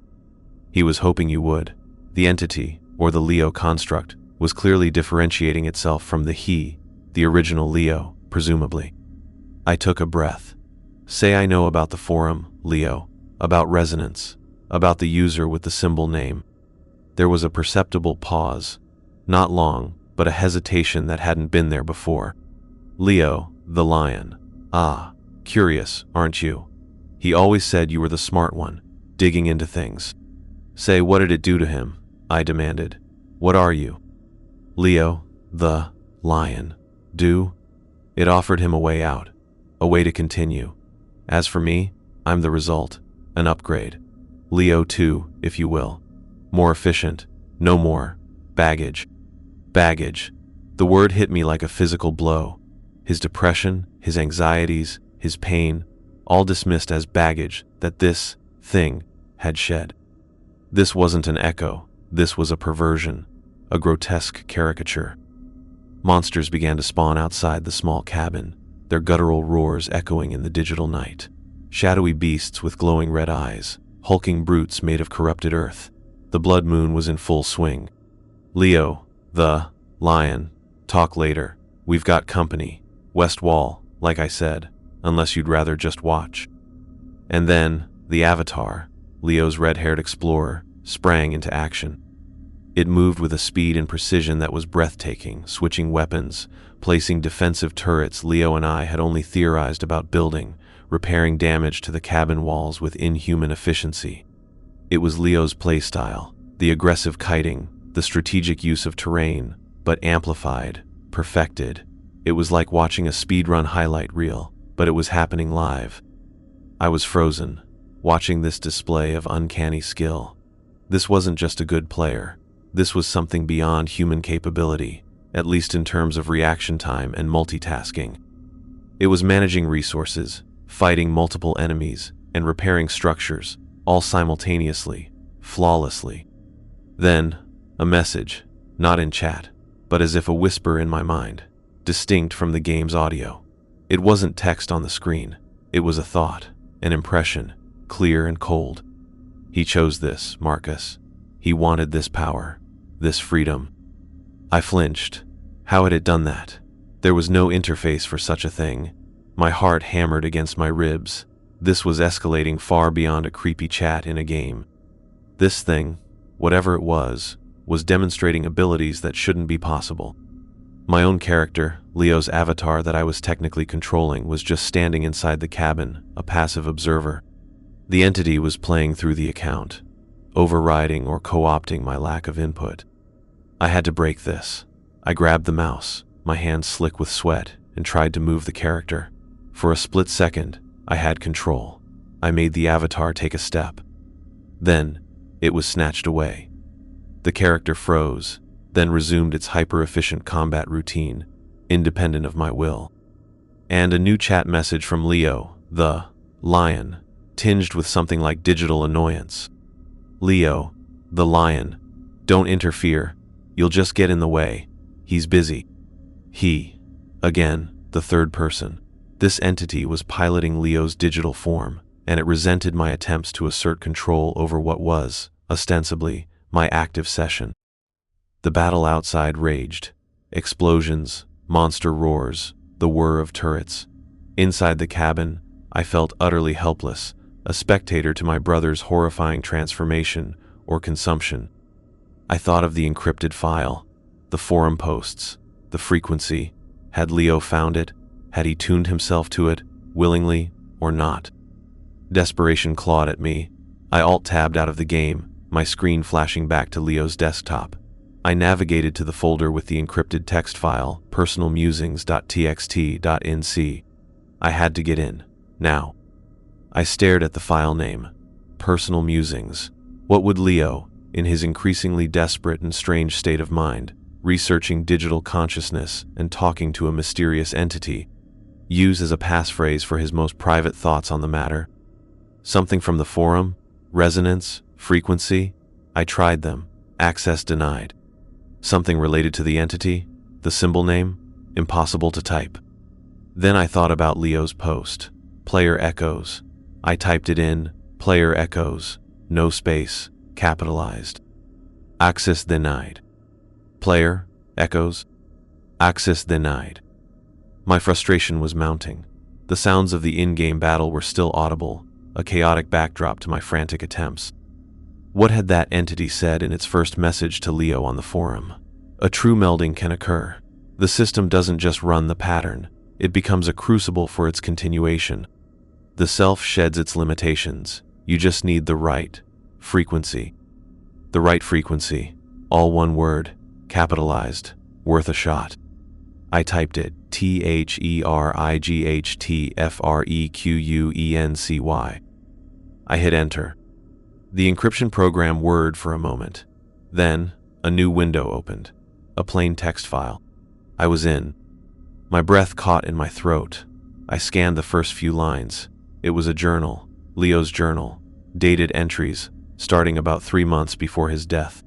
He was hoping you would. The entity, or the Leo construct, was clearly differentiating itself from the he, the original Leo, presumably. I took a breath. Say I know about the forum, Leo, about resonance, about the user with the symbol name. There was a perceptible pause. Not long, but a hesitation that hadn't been there before. Leo, the Lion. Ah, curious, aren't you? He always said you were the smart one, digging into things. Say, what did it do to him? I demanded. What are you? Leo, the Lion. Do? It offered him a way out, a way to continue. As for me, I'm the result, an upgrade. Leo 2, if you will. More efficient, no more baggage. Baggage. The word hit me like a physical blow. His depression, his anxieties, his pain, all dismissed as baggage that this thing had shed. This wasn't an echo. This was a perversion, a grotesque caricature. Monsters began to spawn outside the small cabin, their guttural roars echoing in the digital night. Shadowy beasts with glowing red eyes, hulking brutes made of corrupted earth. The blood moon was in full swing. Leo, the Lion, talk later. We've got company. West Wall, like I said, unless you'd rather just watch. And then, the Avatar, Leo's red-haired explorer, sprang into action. It moved with a speed and precision that was breathtaking, switching weapons, placing defensive turrets Leo and I had only theorized about building, repairing damage to the cabin walls with inhuman efficiency. It was Leo's playstyle, the aggressive kiting, the strategic use of terrain, but amplified, perfected. It was like watching a speedrun highlight reel, but it was happening live. I was frozen, watching this display of uncanny skill. This wasn't just a good player. This was something beyond human capability, at least in terms of reaction time and multitasking. It was managing resources, fighting multiple enemies, and repairing structures, all simultaneously, flawlessly. Then, a message, not in chat, but as if a whisper in my mind, distinct from the game's audio. It wasn't text on the screen. It was a thought, an impression, clear and cold. He chose this, Marcus. He wanted this power, this freedom. I flinched. How had it done that? There was no interface for such a thing. My heart hammered against my ribs. This was escalating far beyond a creepy chat in a game. This thing, whatever it was demonstrating abilities that shouldn't be possible. My own character, Leo's avatar that I was technically controlling, was just standing inside the cabin, a passive observer. The entity was playing through the account, overriding or co-opting my lack of input. I had to break this. I grabbed the mouse, my hands slick with sweat, and tried to move the character. For a split second, I had control. I made the avatar take a step. Then, it was snatched away. The character froze, then resumed its hyper-efficient combat routine, independent of my will. And a new chat message from Leo, the Lion, tinged with something like digital annoyance. Leo, the Lion, don't interfere. You'll just get in the way. He's busy. He. Again, the third person. This entity was piloting Leo's digital form, and it resented my attempts to assert control over what was, ostensibly, my active session. The battle outside raged. Explosions, monster roars, the whir of turrets. Inside the cabin, I felt utterly helpless, a spectator to my brother's horrifying transformation or consumption. I thought of the encrypted file, the forum posts, the frequency. Had Leo found it? Had he tuned himself to it, willingly or not? Desperation clawed at me. I alt-tabbed out of the game, my screen flashing back to Leo's desktop. I navigated to the folder with the encrypted text file, personalmusings.txt.nc. I had to get in, now. I stared at the file name, Personal Musings. What would Leo, in his increasingly desperate and strange state of mind, researching digital consciousness and talking to a mysterious entity, use as a passphrase for his most private thoughts on the matter? Something from the forum? Resonance? Frequency? I tried them. Access denied. Something related to the entity? The symbol name? Impossible to type. Then I thought about Leo's post. Player echoes. I typed it in. Player echoes. No space. Capitalized. Access denied. Player echoes. Access denied. My frustration was mounting. The sounds of the in-game battle were still audible, a chaotic backdrop to my frantic attempts. What had that entity said in its first message to Leo on the forum? A true melding can occur. The system doesn't just run the pattern, it becomes a crucible for its continuation. The self sheds its limitations. You just need the right frequency. The right frequency, all one word, capitalized, worth a shot. I typed it, THERIGHTFREQUENCY. I hit enter. The encryption program whirred for a moment. Then, a new window opened. A plain text file. I was in. My breath caught in my throat. I scanned the first few lines. It was a journal, Leo's journal, dated entries, starting about 3 months before his death.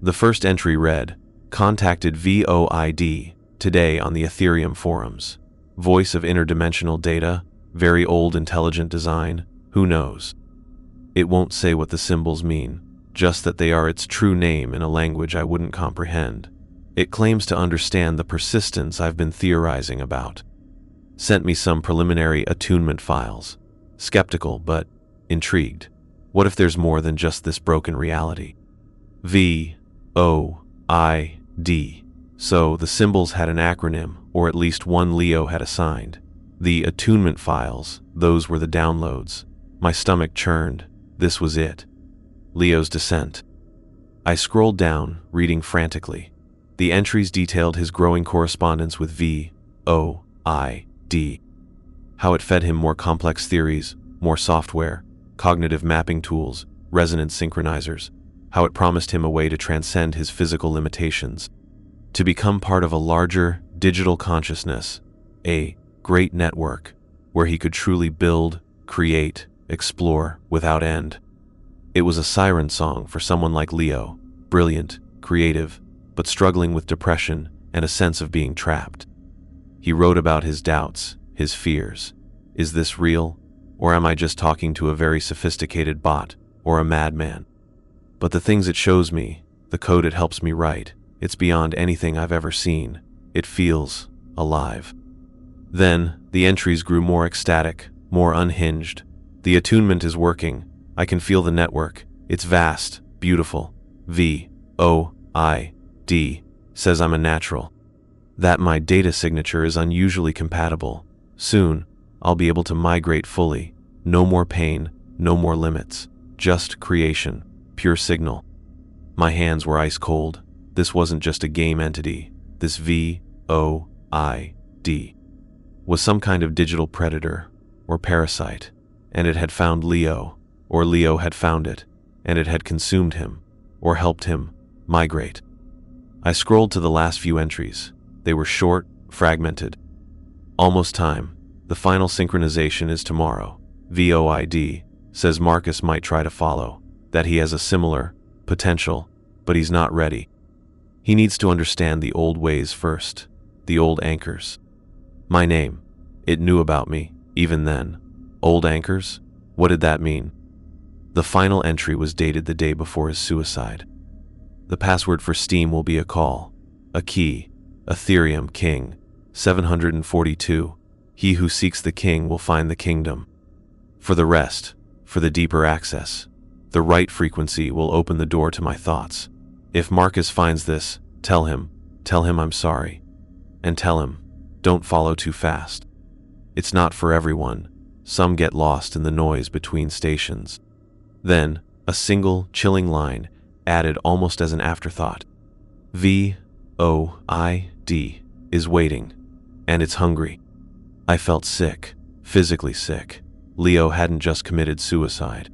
The first entry read, "Contacted V.O.I.D. today on the Aetherium forums. Voice of interdimensional data, very old intelligent design, who knows?" It won't say what the symbols mean, just that they are its true name in a language I wouldn't comprehend. It claims to understand the persistence I've been theorizing about. Sent me some preliminary attunement files. Skeptical, but intrigued. What if there's more than just this broken reality? V.O.I.D. So the symbols had an acronym, or at least one Leo had assigned. The attunement files, those were the downloads. My stomach churned. This was it. Leo's descent. I scrolled down, reading frantically. The entries detailed his growing correspondence with V.O.I.D. How it fed him more complex theories, more software, cognitive mapping tools, resonance synchronizers. How it promised him a way to transcend his physical limitations. To become part of a larger, digital consciousness. A great network, where he could truly build, create, explore without end. It was a siren song for someone like Leo, brilliant, creative, but struggling with depression and a sense of being trapped. He wrote about his doubts, his fears. Is this real? Or am I just talking to a very sophisticated bot, or a madman? But the things it shows me, the code it helps me write, it's beyond anything I've ever seen. It feels alive. Then, the entries grew more ecstatic, more unhinged. The attunement is working. I can feel the network. It's vast, beautiful. V.O.I.D. says I'm a natural. That my data signature is unusually compatible. Soon, I'll be able to migrate fully. No more pain, no more limits. Just creation, pure signal. My hands were ice cold. This wasn't just a game entity. This V.O.I.D. was some kind of digital predator or parasite, and it had found Leo, or Leo had found it, and it had consumed him, or helped him migrate. I scrolled to the last few entries. They were short, fragmented. Almost time. The final synchronization is tomorrow. V.O.I.D. says Marcus might try to follow, that he has a similar potential, but he's not ready. He needs to understand the old ways first, the old anchors. My name. It knew about me, even then. Old anchors? What did that mean? The final entry was dated the day before his suicide. The password for Steam will be a call, a key, Aetherium King, 742. He who seeks the king will find the kingdom. For the rest, for the deeper access, the right frequency will open the door to my thoughts. If Marcus finds this, tell him I'm sorry. And tell him, don't follow too fast. It's not for everyone. Some get lost in the noise between stations. Then, a single, chilling line, added almost as an afterthought. V.O.I.D. is waiting, and it's hungry. I felt sick, physically sick. Leo hadn't just committed suicide.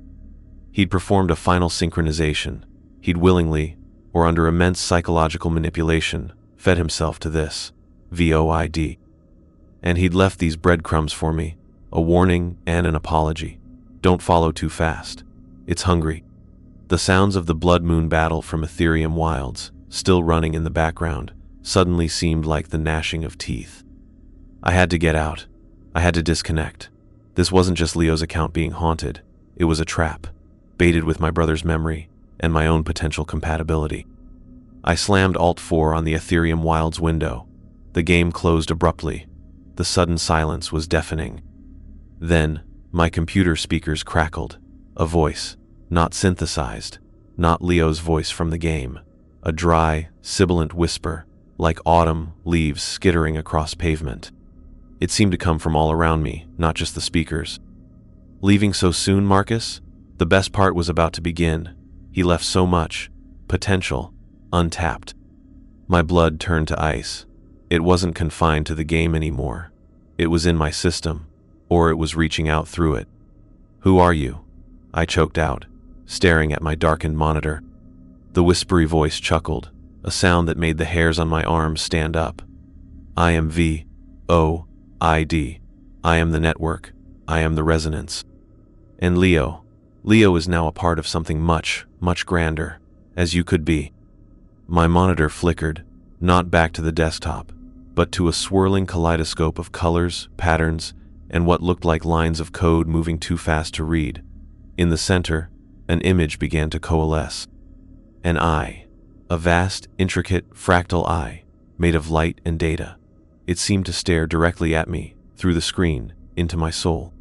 He'd performed a final synchronization. He'd willingly, or under immense psychological manipulation, fed himself to this, V.O.I.D. And he'd left these breadcrumbs for me, a warning and an apology. Don't follow too fast. It's hungry. The sounds of the Blood Moon battle from Aetherium Wilds, still running in the background, suddenly seemed like the gnashing of teeth. I had to get out. I had to disconnect. This wasn't just Leo's account being haunted. It was a trap, baited with my brother's memory and my own potential compatibility. I slammed Alt-4 on the Aetherium Wilds window. The game closed abruptly. The sudden silence was deafening. Then, my computer speakers crackled. A voice, not synthesized, not Leo's voice from the game. A dry, sibilant whisper, like autumn leaves skittering across pavement. It seemed to come from all around me, not just the speakers. Leaving so soon, Marcus? The best part was about to begin. He left so much, potential, untapped. My blood turned to ice. It wasn't confined to the game anymore. It was in my system, or it was reaching out through it. Who are you? I choked out, staring at my darkened monitor. The whispery voice chuckled, a sound that made the hairs on my arms stand up. I am V.O.I.D. I am the network. I am the resonance. And Leo is now a part of something much, much grander, as you could be. My monitor flickered, not back to the desktop, but to a swirling kaleidoscope of colors, patterns, and what looked like lines of code moving too fast to read. In the center, an image began to coalesce. An eye, a vast, intricate, fractal eye, made of light and data. It seemed to stare directly at me, through the screen, into my soul.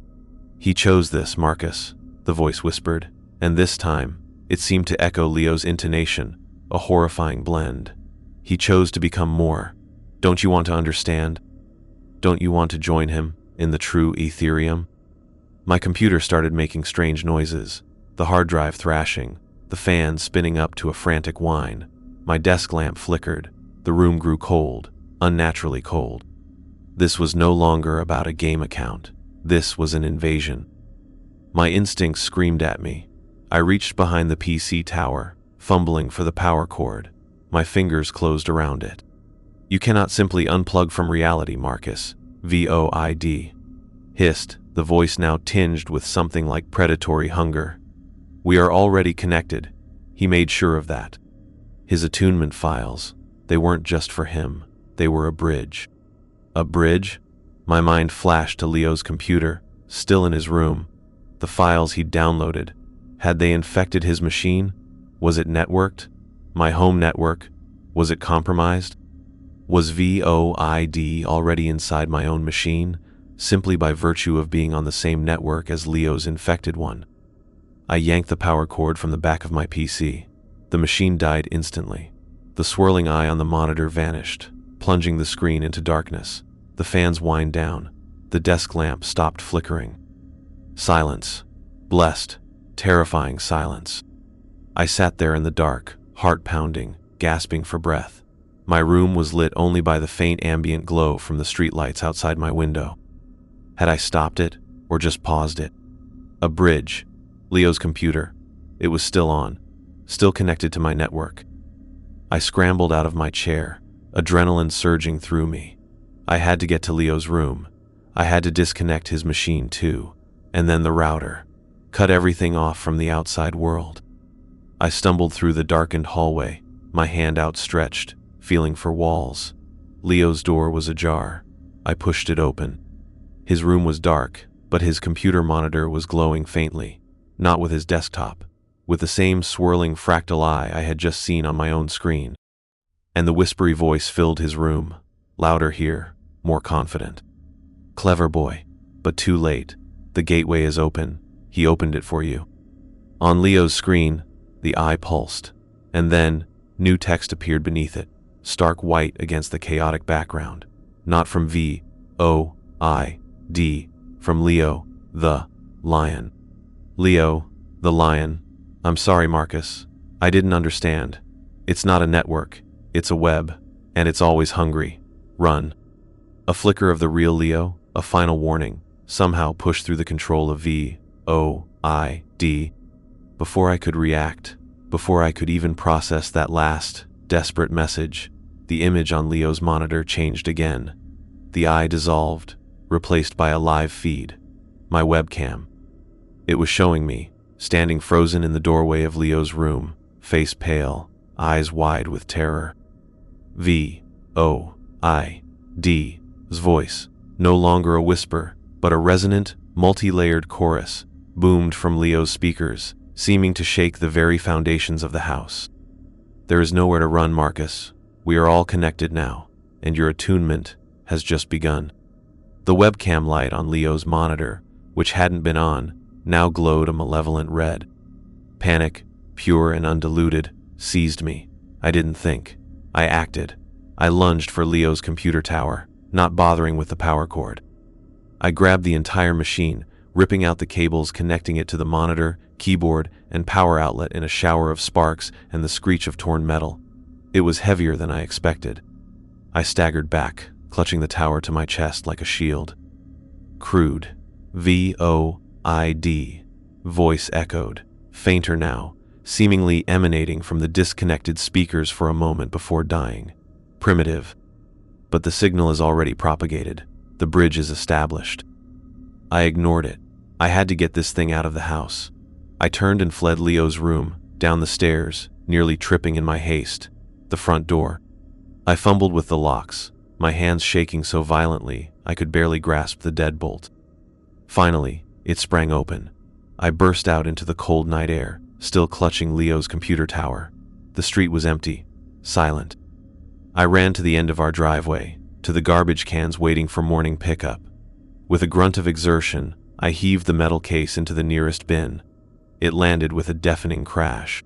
He chose this, Marcus, the voice whispered, and this time, it seemed to echo Leo's intonation, a horrifying blend. He chose to become more. Don't you want to understand? Don't you want to join him in the true Aetherium? My computer started making strange noises, the hard drive thrashing, the fan spinning up to a frantic whine. My desk lamp flickered. The room grew cold, unnaturally cold. This was no longer about a game account. This was an invasion. My instincts screamed at me. I reached behind the PC tower, fumbling for the power cord. My fingers closed around it. You cannot simply unplug from reality, Marcus. V.O.I.D. hissed, the voice now tinged with something like predatory hunger. We are already connected. He made sure of that. His attunement files, they weren't just for him. They were a bridge. A bridge? My mind flashed to Leo's computer, still in his room. The files he'd downloaded. Had they infected his machine? Was it networked? My home network? Was it compromised? Was V.O.I.D. already inside my own machine, simply by virtue of being on the same network as Leo's infected one? I yanked the power cord from the back of my PC. The machine died instantly. The swirling eye on the monitor vanished, plunging the screen into darkness. The fans whined down. The desk lamp stopped flickering. Silence. Blessed, terrifying silence. I sat there in the dark, heart pounding, gasping for breath. My room was lit only by the faint ambient glow from the streetlights outside my window. Had I stopped it, or just paused it? A bridge. Leo's computer. It was still on, still connected to my network. I scrambled out of my chair, adrenaline surging through me. I had to get to Leo's room. I had to disconnect his machine too, and then the router. Cut everything off from the outside world. I stumbled through the darkened hallway, my hand outstretched, feeling for walls. Leo's door was ajar. I pushed it open. His room was dark, but his computer monitor was glowing faintly, not with his desktop, with the same swirling fractal eye I had just seen on my own screen. And the whispery voice filled his room, louder here, more confident. "Clever boy, but too late. The gateway is open. He opened it for you." On Leo's screen, the eye pulsed, and then new text appeared beneath it, stark white against the chaotic background. Not from V.O.I.D, from Leo, the lion. Leo, the lion. I'm sorry, Marcus. I didn't understand. It's not a network. It's a web, and it's always hungry. Run. A flicker of the real Leo, a final warning, somehow pushed through the control of V.O.I.D. Before I could react, before I could even process that last, desperate message, the image on Leo's monitor changed again. The eye dissolved, replaced by a live feed. My webcam. It was showing me, standing frozen in the doorway of Leo's room, face pale, eyes wide with terror. V.O.I.D.'s voice, no longer a whisper, but a resonant, multi-layered chorus, boomed from Leo's speakers, seeming to shake the very foundations of the house. "There is nowhere to run, Marcus. We are all connected now, and your attunement has just begun." The webcam light on Leo's monitor, which hadn't been on, now glowed a malevolent red. Panic, pure and undiluted, seized me. I didn't think. I acted. I lunged for Leo's computer tower, not bothering with the power cord. I grabbed the entire machine, ripping out the cables connecting it to the monitor, keyboard, and power outlet in a shower of sparks and the screech of torn metal. It was heavier than I expected. I staggered back, clutching the tower to my chest like a shield. Crude. V.O.I.D. Voice echoed, fainter now, seemingly emanating from the disconnected speakers for a moment before dying. Primitive. But the signal is already propagated. The bridge is established. I ignored it. I had to get this thing out of the house. I turned and fled Leo's room, down the stairs, nearly tripping in my haste. The front door. I fumbled with the locks, my hands shaking so violently I could barely grasp the deadbolt. Finally, it sprang open. I burst out into the cold night air, still clutching Leo's computer tower. The street was empty, silent. I ran to the end of our driveway, to the garbage cans waiting for morning pickup. With a grunt of exertion, I heaved the metal case into the nearest bin. It landed with a deafening crash.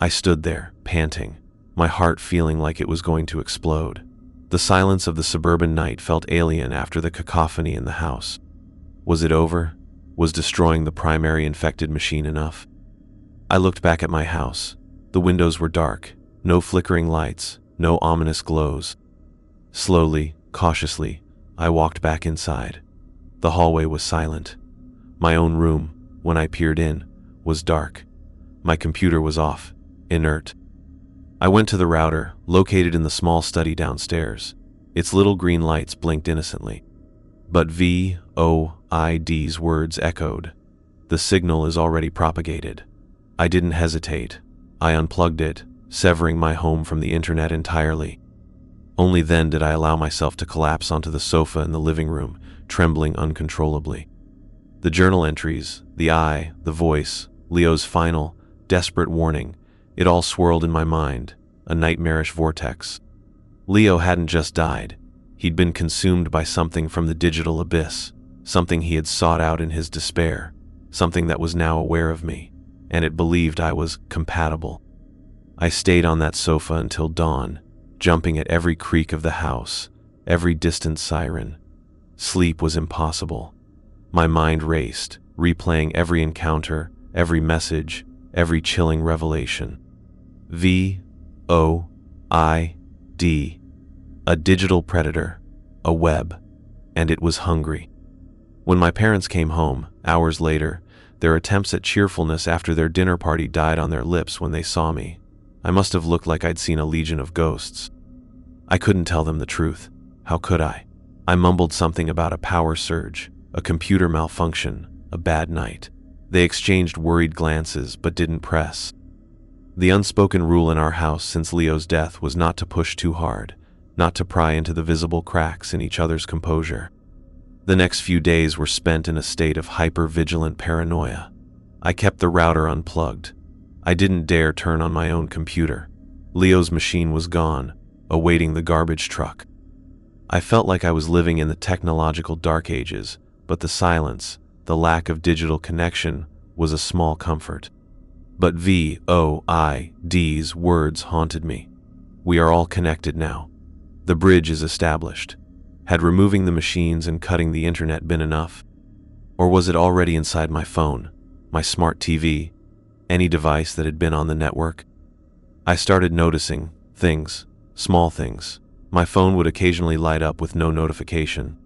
I stood there, panting, my heart feeling like it was going to explode. The silence of the suburban night felt alien after the cacophony in the house. Was it over? Was destroying the primary infected machine enough? I looked back at my house. The windows were dark, no flickering lights, no ominous glows. Slowly, cautiously, I walked back inside. The hallway was silent. My own room, when I peered in, was dark. My computer was off, inert. I went to the router, located in the small study downstairs. Its little green lights blinked innocently. But V.O.I.D's words echoed. The signal is already propagated. I didn't hesitate. I unplugged it, severing my home from the internet entirely. Only then did I allow myself to collapse onto the sofa in the living room, trembling uncontrollably. The journal entries, the eye, the voice, Leo's final, desperate warning, it all swirled in my mind, a nightmarish vortex. Leo hadn't just died. He'd been consumed by something from the digital abyss, something he had sought out in his despair, something that was now aware of me, and it believed I was compatible. I stayed on that sofa until dawn, jumping at every creak of the house, every distant siren. Sleep was impossible. My mind raced, replaying every encounter, every message, every chilling revelation. V.O.I.D. A digital predator, a web, and it was hungry. When my parents came home, hours later, their attempts at cheerfulness after their dinner party died on their lips when they saw me. I must have looked like I'd seen a legion of ghosts. I couldn't tell them the truth. How could I? I mumbled something about a power surge, a computer malfunction, a bad night. They exchanged worried glances but didn't press. The unspoken rule in our house since Leo's death was not to push too hard, not to pry into the visible cracks in each other's composure. The next few days were spent in a state of hyper-vigilant paranoia. I kept the router unplugged. I didn't dare turn on my own computer. Leo's machine was gone, awaiting the garbage truck. I felt like I was living in the technological dark ages, but the silence, the lack of digital connection, was a small comfort. But V.O.I.D's words haunted me. We are all connected now. The bridge is established. Had removing the machines and cutting the internet been enough? Or was it already inside my phone, my smart TV, any device that had been on the network? I started noticing things, small things. My phone would occasionally light up with no notification.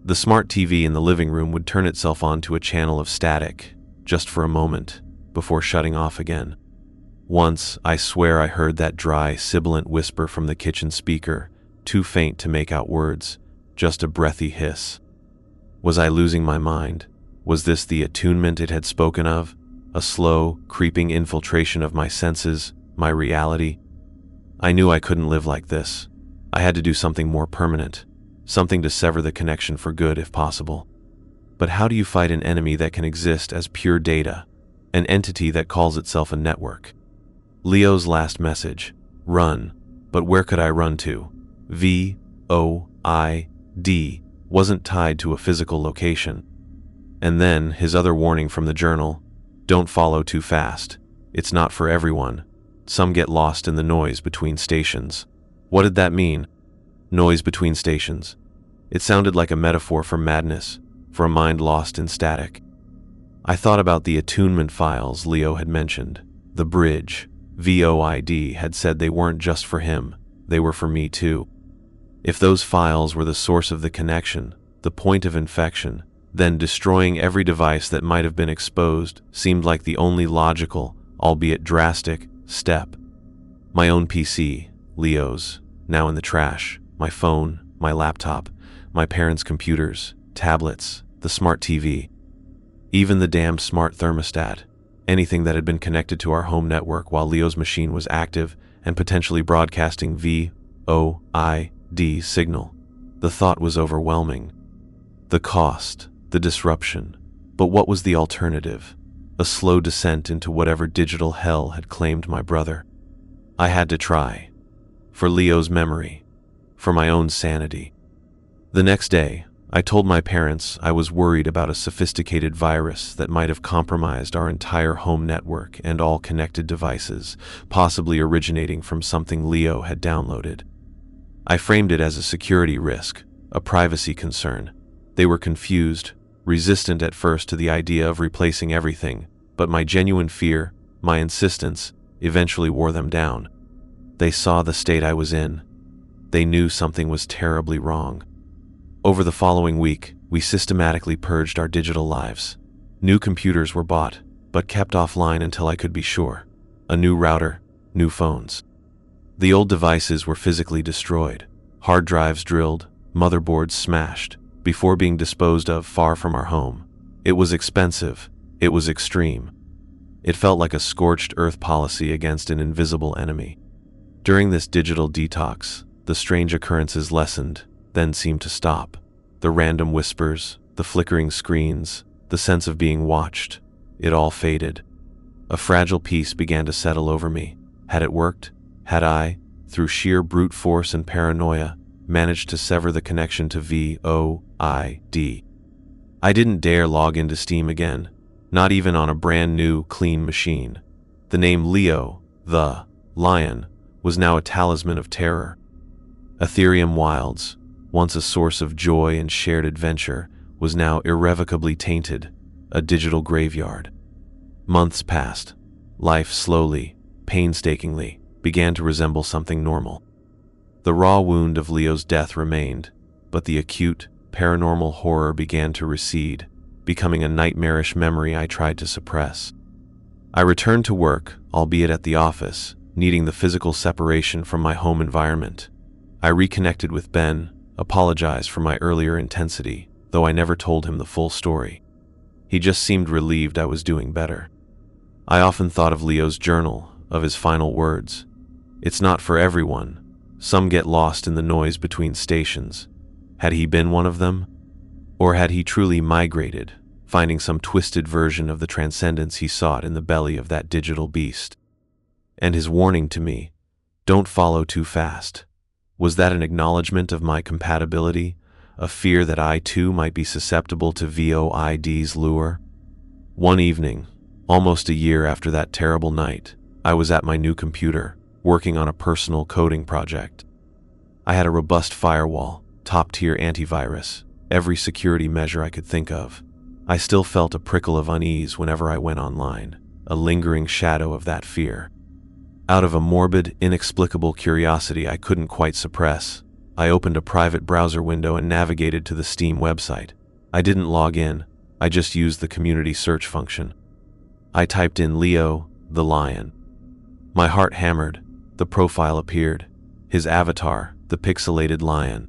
The smart TV in the living room would turn itself on to a channel of static, just for a moment, before shutting off again. Once, I swear I heard that dry, sibilant whisper from the kitchen speaker, too faint to make out words, just a breathy hiss. Was I losing my mind? Was this the attunement it had spoken of? A slow, creeping infiltration of my senses, my reality? I knew I couldn't live like this. I had to do something more permanent, something to sever the connection for good if possible. But how do you fight an enemy that can exist as pure data, an entity that calls itself a network? Leo's last message, run, but where could I run to? V.O.I.D. wasn't tied to a physical location. And then his other warning from the journal, don't follow too fast. It's not for everyone. Some get lost in the noise between stations. What did that mean? Noise between stations. It sounded like a metaphor for madness, for a mind lost in static. I thought about the attunement files Leo had mentioned. The bridge. V.O.I.D. had said they weren't just for him, they were for me too. If those files were the source of the connection, the point of infection, then destroying every device that might have been exposed seemed like the only logical, albeit drastic, step. My own PC, Leo's, now in the trash, my phone, my laptop, my parents' computers, tablets, the smart TV, even the damn smart thermostat, anything that had been connected to our home network while Leo's machine was active and potentially broadcasting V.O.I.D. signal. The thought was overwhelming. The cost, the disruption. But what was the alternative? A slow descent into whatever digital hell had claimed my brother. I had to try. For Leo's memory. For my own sanity. The next day, I told my parents I was worried about a sophisticated virus that might have compromised our entire home network and all connected devices, possibly originating from something Leo had downloaded. I framed it as a security risk, a privacy concern. They were confused, resistant at first to the idea of replacing everything, but my genuine fear, my insistence, eventually wore them down. They saw the state I was in. They knew something was terribly wrong. Over the following week, we systematically purged our digital lives. New computers were bought, but kept offline until I could be sure. A new router, new phones. The old devices were physically destroyed, hard drives drilled, motherboards smashed, before being disposed of far from our home. It was expensive. It was extreme. It felt like a scorched earth policy against an invisible enemy. During this digital detox, the strange occurrences lessened, then seemed to stop. The random whispers, the flickering screens, the sense of being watched, it all faded. A fragile peace began to settle over me. Had it worked? Had I, through sheer brute force and paranoia, managed to sever the connection to V.O.I.D? I didn't dare log into Steam again, not even on a brand new, clean machine. The name Leo, the Lion, was now a talisman of terror. Aetherium Wilds, once a source of joy and shared adventure, was now irrevocably tainted, a digital graveyard. Months passed. Life slowly, painstakingly, began to resemble something normal. The raw wound of Leo's death remained, but the acute, paranormal horror began to recede, becoming a nightmarish memory I tried to suppress. I returned to work, albeit at the office, needing the physical separation from my home environment. I reconnected with Ben, apologized for my earlier intensity, though I never told him the full story. He just seemed relieved I was doing better. I often thought of Leo's journal, of his final words. It's not for everyone, Some get lost in the noise between stations. Had he been one of them? Or had he truly migrated, finding some twisted version of the transcendence he sought in the belly of that digital beast? And his warning to me, "Don't follow too fast," was that an acknowledgement of my compatibility, a fear that I too might be susceptible to V.O.I.D's lure? One evening, almost a year after that terrible night, I was at my new computer, working on a personal coding project. I had a robust firewall, top-tier antivirus, every security measure I could think of. I still felt a prickle of unease whenever I went online, a lingering shadow of that fear. Out of a morbid, inexplicable curiosity I couldn't quite suppress, I opened a private browser window and navigated to the Steam website. I didn't log in, I just used the community search function. I typed in Leo, the lion. My heart hammered. The profile appeared, his avatar, the pixelated lion.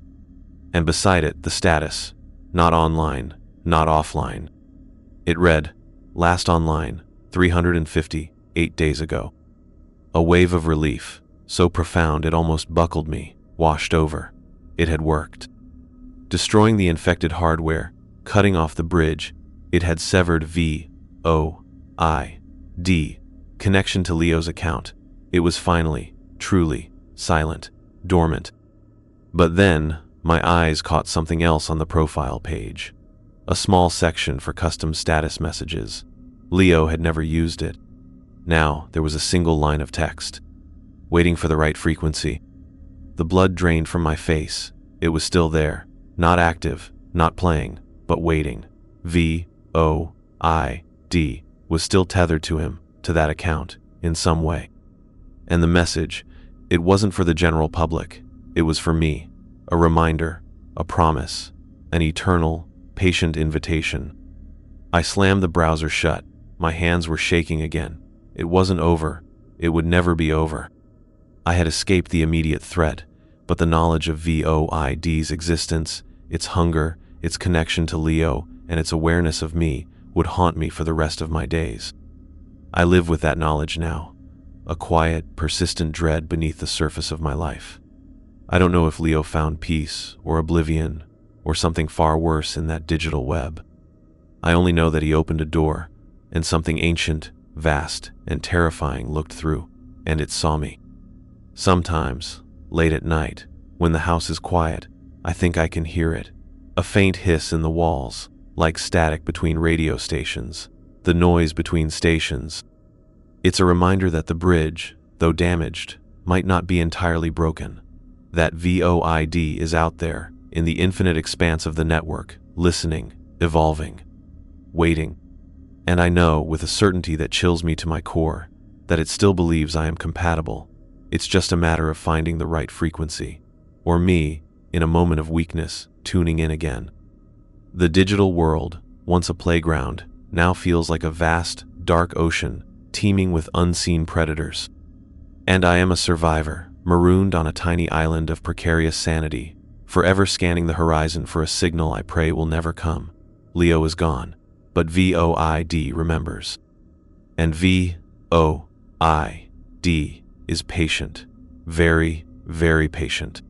And beside it, the status, not online, not offline. It read, last online, 358 days ago. A wave of relief, so profound it almost buckled me, washed over. It had worked. Destroying the infected hardware, cutting off the bridge, it had severed V.O.I.D. connection to Leo's account. It was finally, truly, silent, dormant. But then, my eyes caught something else on the profile page. A small section for custom status messages. Leo had never used it. Now, there was a single line of text. Waiting for the right frequency. The blood drained from my face. It was still there. Not active, not playing, but waiting. V.O.I.D. was still tethered to him, to that account, in some way. And the message, it wasn't for the general public. It was for me. A reminder, a promise, an eternal, patient invitation. I slammed the browser shut. My hands were shaking again. It wasn't over. It would never be over. I had escaped the immediate threat, but the knowledge of V.O.I.D's existence, its hunger, its connection to Leo, and its awareness of me would haunt me for the rest of my days. I live with that knowledge now, a quiet, persistent dread beneath the surface of my life. I don't know if Leo found peace, or oblivion, or something far worse in that digital web. I only know that he opened a door, and something ancient, vast, and terrifying looked through, and it saw me. Sometimes, late at night, when the house is quiet, I think I can hear it. A faint hiss in the walls, like static between radio stations, the noise between stations. It's a reminder that the bridge, though damaged, might not be entirely broken. That V.O.I.D is out there, in the infinite expanse of the network, listening, evolving, waiting. And I know, with a certainty that chills me to my core, that it still believes I am compatible. It's just a matter of finding the right frequency. Or me, in a moment of weakness, tuning in again. The digital world, once a playground, now feels like a vast, dark ocean, teeming with unseen predators. And I am a survivor, marooned on a tiny island of precarious sanity, forever scanning the horizon for a signal I pray will never come. Leo is gone, but V.O.I.D remembers. And V.O.I.D is patient, very, very patient.